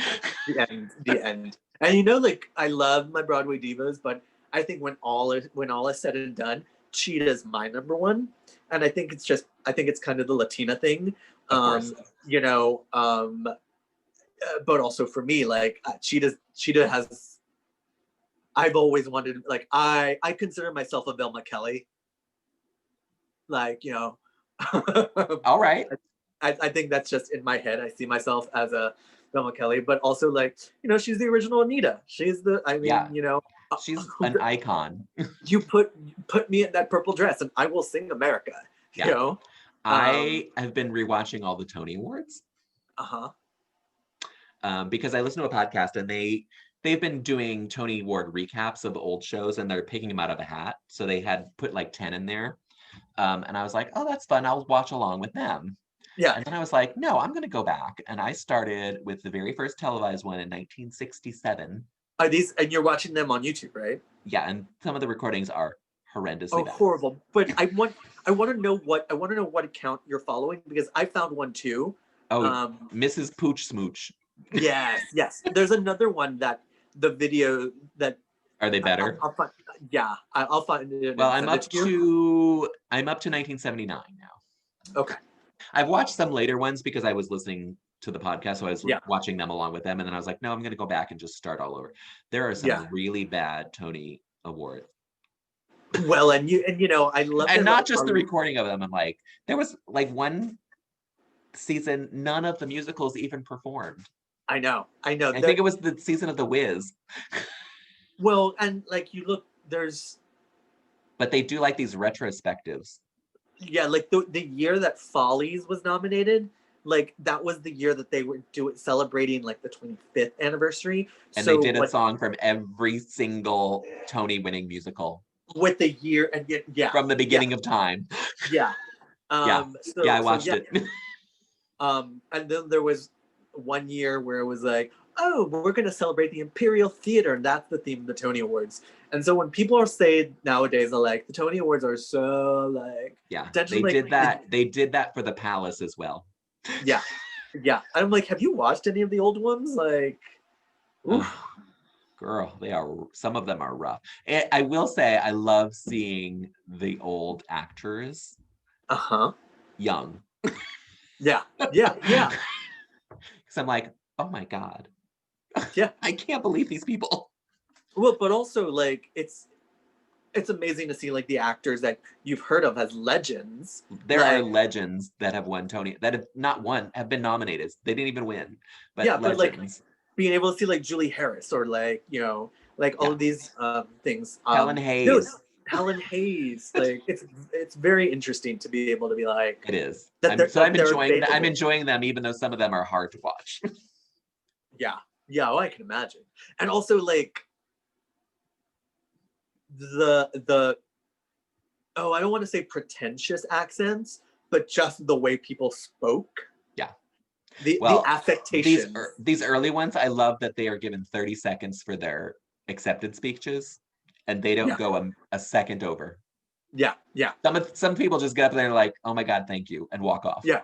the end. And like I love my Broadway divas, but I think when all is said and done, Cheetah's my number one. And I think it's kind of the Latina thing. But also for me, like Cheetah has, I've always wanted, like, I consider myself a Velma Kelly. Like, all right. I think that's just in my head. I see myself as a Velma Kelly, but also like, she's the original Anita. She's she's an icon. You put me in that purple dress and I will sing America. I have been rewatching all the Tony Awards. Because I listen to a podcast and they've been doing Tony Award recaps of old shows and they're picking them out of a hat. So they had put like 10 in there. And I was like, oh, that's fun. I'll watch along with them. Yeah. And then I was like, no, I'm going to go back. And I started with the very first televised one in 1967. Are these, and you're watching them on YouTube, right? Yeah. And some of the recordings are horrendously bad. Horrible. But I want to know what account you're following, because I found one too. Oh, Mrs. Pooch Smooch. Yes. There's another one that the video that. Are they better? I'll find it. Well, I'm up to 1979 now. Okay. I've watched some later ones because I was listening to the podcast, so I was watching them along with them, and then I was like, no, I'm going to go back and just start all over. There are some really bad Tony Awards. Well, and I love, and not just the recording of them. I'm like, there was like one season, none of the musicals even performed. I know. I think it was the season of The Wiz. Well, and like you look, but they do like these retrospectives. Yeah, like the year that Follies was nominated, like that was the year that they were celebrating like the 25th anniversary. And so they did a song from every single Tony winning musical. With the year and from the beginning of time. Yeah. I watched it. And then there was one year where it was like, oh, we're going to celebrate the Imperial Theater, and that's the theme of the Tony Awards. And so when people are saying nowadays, are like, the Tony Awards are so like, they did that for the Palace as well. Yeah. I'm like, have you watched any of the old ones? Like, girl, some of them are rough. And I will say I love seeing the old actors young. Yeah. Because I'm like, oh my God. Yeah. I can't believe these people. Well, but also like it's amazing to see like the actors that you've heard of as legends. There are legends that have won Tony, that have not won, have been nominated. They didn't even win, but legends. But like being able to see like Julie Harris or like, like all of these things. Helen Hayes. Helen Hayes. Like it's very interesting to be able to be like. It is. I'm I'm enjoying them, even though some of them are hard to watch. Yeah. Oh, I can imagine. And also like the I don't want to say pretentious accents, but just the way people spoke. Yeah. The affectation. These early ones, I love that they are given 30 seconds for their acceptance speeches, and they don't go a second over. Yeah. Some people just get up there and like, oh my God, thank you, and walk off. Yeah.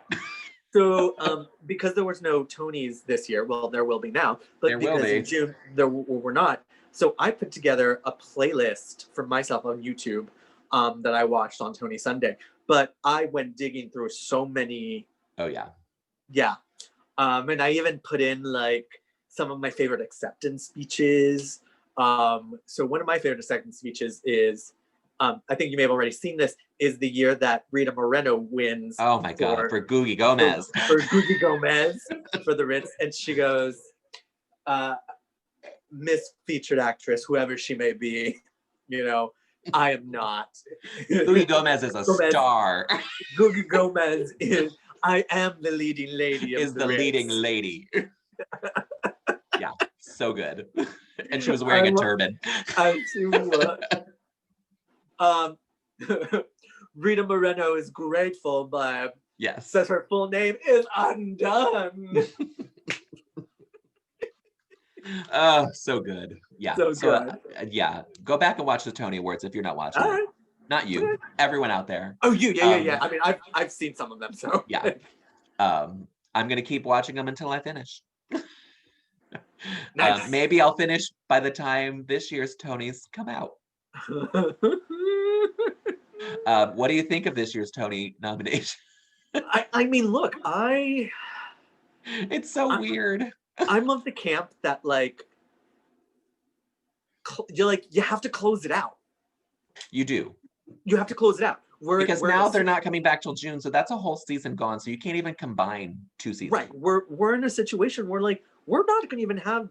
So because there was no Tonys this year, well, there will be now, but in June there were not. So I put together a playlist for myself on YouTube that I watched on Tony Sunday. But I went digging through so many. Oh yeah. Yeah. And I even put in like some of my favorite acceptance speeches. So one of my favorite acceptance speeches is, I think you may have already seen this, is the year that Rita Moreno wins. Oh my God, for Gugi Gomez. For Gugi Gomez for the Ritz. And she goes, Miss Featured Actress, whoever she may be, I am not. Gugi Gomez is a star. Gugi Gomez is, I am the leading lady of the Ritz. Leading lady. Yeah, so good. And she was wearing a turban. Rita Moreno is grateful, but says her full name is undone. Oh, so good. Yeah. So good. Yeah. Go back and watch the Tony Awards if you're not watching it. Right. Not you. Everyone out there. Oh, you. Yeah. I mean, I've seen some of them, so. Yeah. I'm going to keep watching them until I finish. Nice. Maybe I'll finish by the time this year's Tonys come out. What do you think of this year's Tony nomination? I mean, look, it's so weird. I'm of the camp that like you have to close it out. You do. You have to close it out. Because now they're not coming back till June, so that's a whole season gone. So you can't even combine two seasons. Right. We're in a situation where like we're not going to even have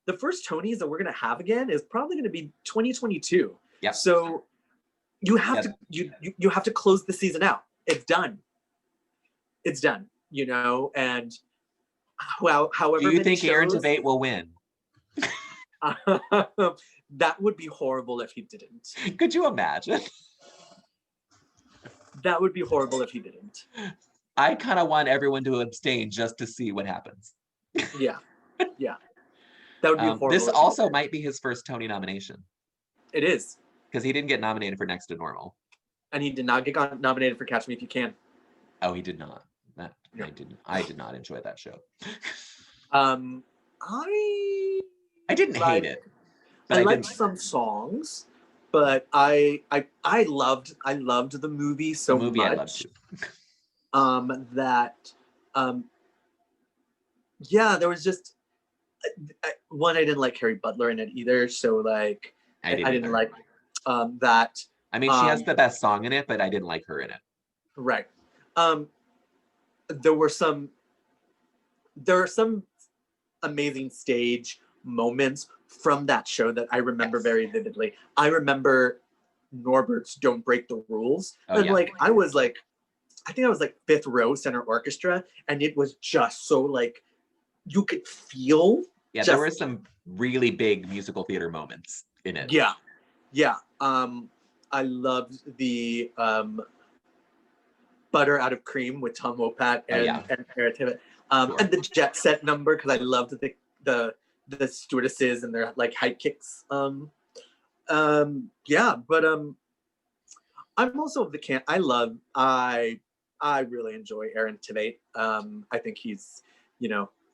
the first Tonys that we're going to have again is probably going to be 2022. Yeah. So you have to you have to close the season out. It's done. It's done. And however. Do you think Aaron Tveit will win? That would be horrible if he didn't. Could you imagine? That would be horrible if he didn't. I kind of want everyone to abstain just to see what happens. Yeah. That would be horrible. This also might be his first Tony nomination. It is. Because he didn't get nominated for Next to Normal. And he did not get nominated for Catch Me If You Can. Oh, he did not. I did not enjoy that show. I didn't hate it. I liked some songs, but I loved the movie so much. I loved too. There was just one, I didn't like Harry Butler in it either, so like I didn't like that. I mean, she has the best song in it, but I didn't like her in it. Right. There are some amazing stage moments from that show that I remember very vividly. I remember Norbert's Don't Break the Rules. I think I was like fifth row center orchestra, and it was just so like you could feel. Yeah, there were some really big musical theater moments in it. Yeah. I loved the Butter Out of Cream with Tom Wopat and Cara Tibbett. And the Jet Set number, because I loved the stewardesses and their like high kicks. But I'm also of the camp. I really enjoy Aaron Tveit. I think he's,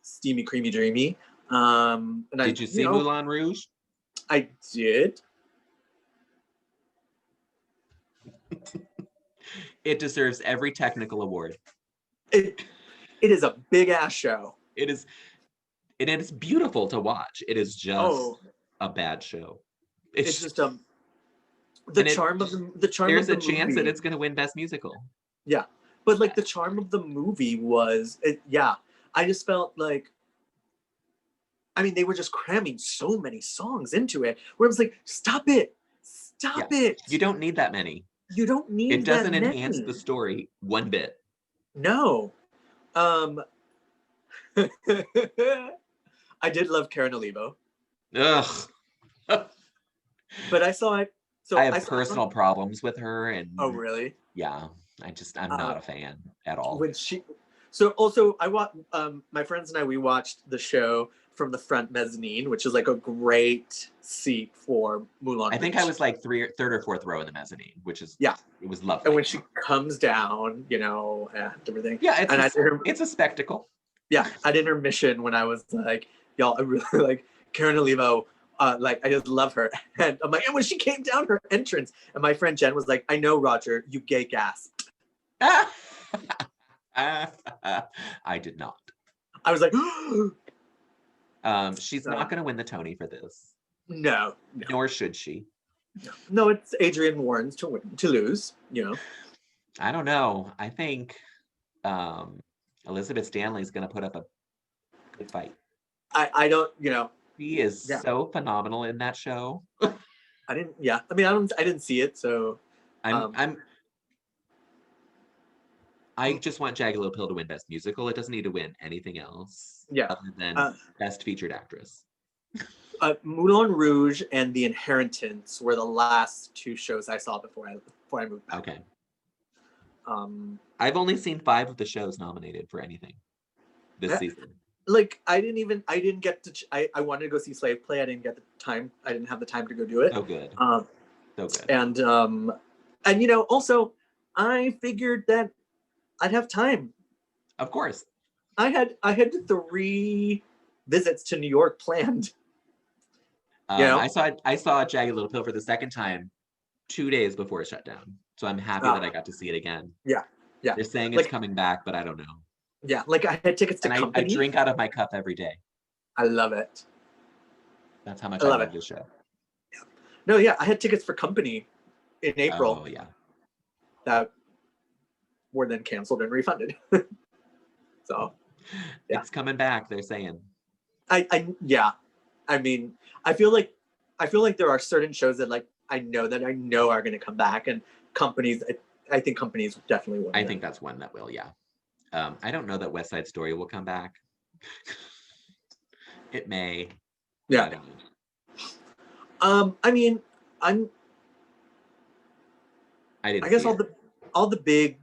steamy, creamy, dreamy. And did you see Moulin Rouge? I did. It deserves every technical award. It is a big ass show. It is, and it's beautiful to watch. It is just a bad show. It's just the charm of the There's a chance that it's going to win Best Musical. Yeah, but like the charm of the movie was, I just felt like, I mean, they were just cramming so many songs into it. Where I was like, stop it. You don't need that many. You don't need it doesn't enhance the story one bit. No. I did love Karen Olivo. Ugh. But I saw it. So I have personal problems with her, and oh really? Yeah, I'm not a fan at all. So also I watched my friends and we watched the show from the front mezzanine, which is like a great seat for Moulin Rouge. I think I was like third or fourth row in the mezzanine, which is it was lovely. And when she comes down, you know, and everything. Yeah, it's a spectacle. Yeah, at intermission when I was like, y'all, I really like Karen Olivo. Like I just love her, and I'm like, and when she came down her entrance, and my friend Jen was like, "I know, Roger, you gay gasped." I did not. I was like, she's not going to win the Tony for this. No. Nor should she. No, it's Adrienne Warren's to lose. You know. I don't know. I think Elizabeth Stanley's going to put up a good fight. I don't. You know. She is so phenomenal in that show. I didn't. Yeah, I mean, I didn't see it, so I just want Jagged Little Pill to win Best Musical. It doesn't need to win anything else. Yeah. Other than Best Featured Actress. Moulin Rouge and The Inheritance were the last two shows I saw before I moved back. Okay. I've only seen 5 of the shows nominated for anything this season. Like I didn't get to. I wanted to go see Slave Play. I didn't get the time. I didn't have the time to go do it. So good. So good. And you know, also I figured that I'd have time. Of course. I had 3 visits to New York planned. You know? I saw Jagged Little Pill for the second time 2 days before it shut down. So I'm happy that I got to see it again. Yeah. They're saying it's coming back, but I don't know. Yeah, like I had tickets to Company. I drink out of my cup every day. I love it. That's how much I love this show. Yeah. No, yeah, I had tickets for Company in April. Oh yeah. That were then canceled and refunded. So it's coming back, they're saying. I mean, I feel like there are certain shows that like I know are going to come back, and Companies. I think Companies definitely will. I think that's one that will. Yeah. I don't know that West Side Story will come back. It may. Yeah. I mean, I guess all the big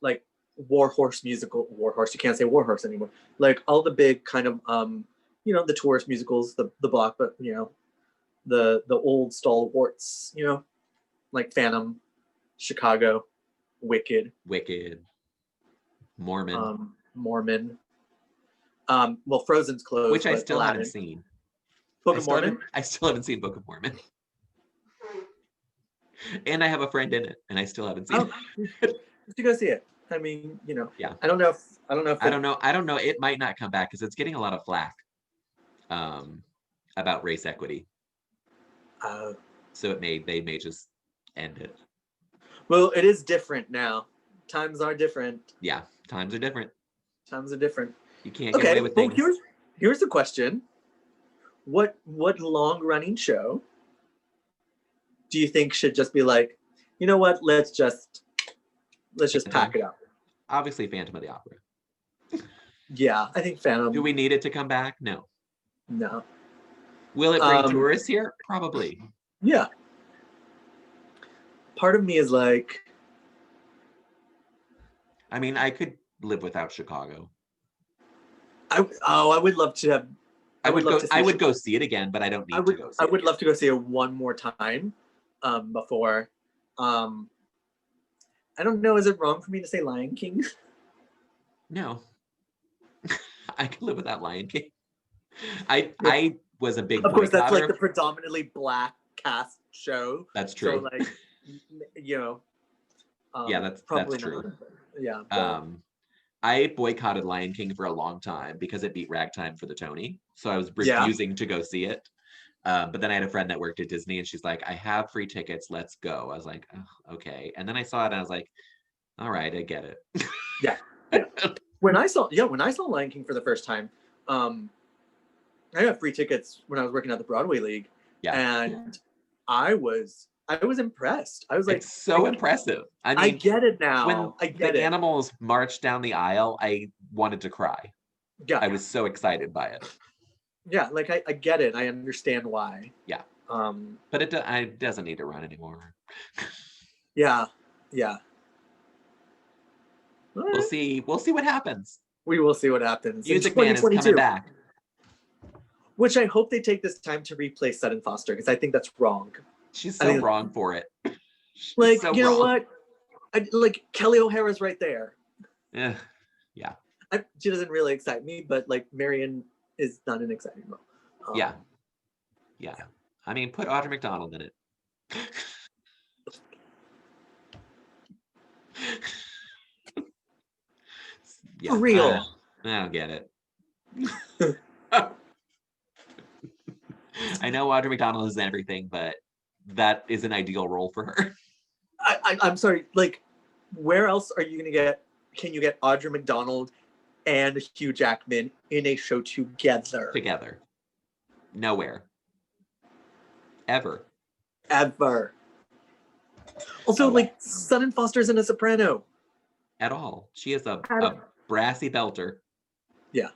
like War Horse, you can't say War Horse anymore. Like all the big kind of you know, the tourist musicals, the block, but you know, the old stalwarts, you know, like Phantom, Chicago, Wicked. Mormon. Well, Frozen's closed, which I still haven't seen. Book of Mormon. I still haven't seen Book of Mormon. And I have a friend in it, and I still haven't seen it. You go see it. I mean, you know. Yeah. I don't know. It might not come back because it's getting a lot of flack about race equity. So they may just end it. Well, it is different now. Times are different. Yeah, times are different. You can't get away with things. Here's the question. What long-running show do you think should just be like, you know what, let's just pack it up? Obviously Phantom of the Opera. Yeah, I think Phantom. Do we need it to come back? No. Will it bring tourists here? Probably. Yeah. Part of me is like, I mean, I could live without Chicago. I would love to have. I would go see it again, but I don't need to. I would love to go see it one more time, before. I don't know. Is it wrong for me to say Lion King? No. I could live without Lion King. I was a big Of course, that's like boycotter. the predominantly Black cast show. That's true. So like, you know, yeah, that's probably true. not. Yeah. But... I boycotted Lion King for a long time because it beat Ragtime for the Tony. So I was refusing to go see it. But then I had a friend that worked at Disney and she's like, I have free tickets, let's go. I was like, oh, okay. And then I saw it and I was like, all right, I get it. Yeah. When I saw Lion King for the first time, I got free tickets when I was working at the Broadway League. Yeah. And I was impressed. I was like, it's so impressive. I mean, I get it now. When the animals marched down the aisle, I wanted to cry. Yeah. I was so excited by it. Yeah, like I get it. I understand why. Yeah. But it doesn't need to run anymore. Yeah. We'll see what happens. We will see what happens. Music Man is coming back. Which I hope they take this time to replace Sutton Foster, because I think that's wrong. She's so wrong for it. Like, so you know what? Like Kelly O'Hara's right there. Yeah. She doesn't really excite me, but like Marion is not an exciting role. Yeah. I mean, put Audra McDonald in it. For real. I don't get it. I know Audra McDonald is everything, but that is an ideal role for her. I'm sorry, like, where else are you gonna can you get Audra McDonald and Hugh Jackman in a show together? Nowhere. Ever. Also, like, Sutton Foster's in A Soprano. At all. She is a brassy belter. Yeah.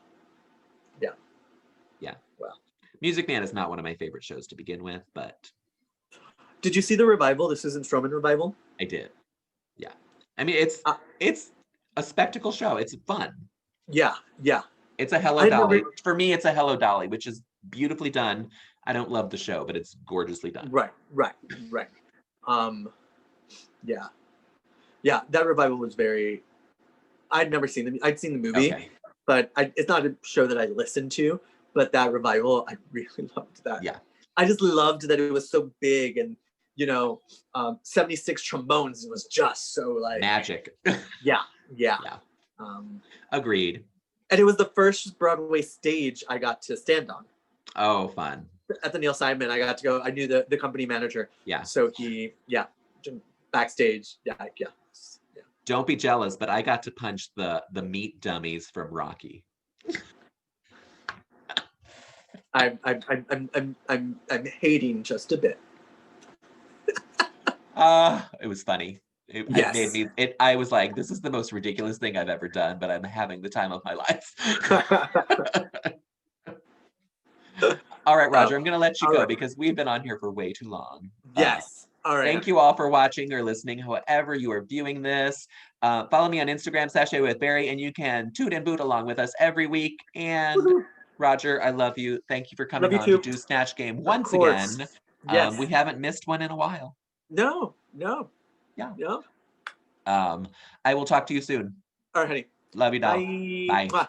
Well, Music Man is not one of my favorite shows to begin with, but... Did you see the revival, the Susan Stroman revival? I did. Yeah. I mean, it's a spectacle show. It's fun. Yeah. It's a Hello Dolly. For me, it's a Hello Dolly, which is beautifully done. I don't love the show, but it's gorgeously done. Right. Yeah, that revival was very... I'd never seen them. I'd seen the movie, but it's not a show that I listened to. But that revival, I really loved that. Yeah. I just loved that it was so big and, 76 trombones was just so like... magic. Yeah. Agreed. And it was the first Broadway stage I got to stand on. Oh, fun. At the Neil Simon, I got to go. I knew the company manager. Yeah. So he, backstage. Yeah. Don't be jealous, but I got to punch the meat dummies from Rocky. I'm hating just a bit. It was funny. It made me. I was like, this is the most ridiculous thing I've ever done, but I'm having the time of my life. All right, Roger, I'm going to let you go because we've been on here for way too long. Yes. All right. Thank you all for watching or listening, however you are viewing this. Follow me on Instagram, Sashay with Barry, and you can toot and boot along with us every week. And Roger, I love you. Thank you for coming on to do Snatch Game once again. Yes. We haven't missed one in a while. No. Yeah. I will talk to you soon. All right, honey. Love you, doll. Bye. Bye.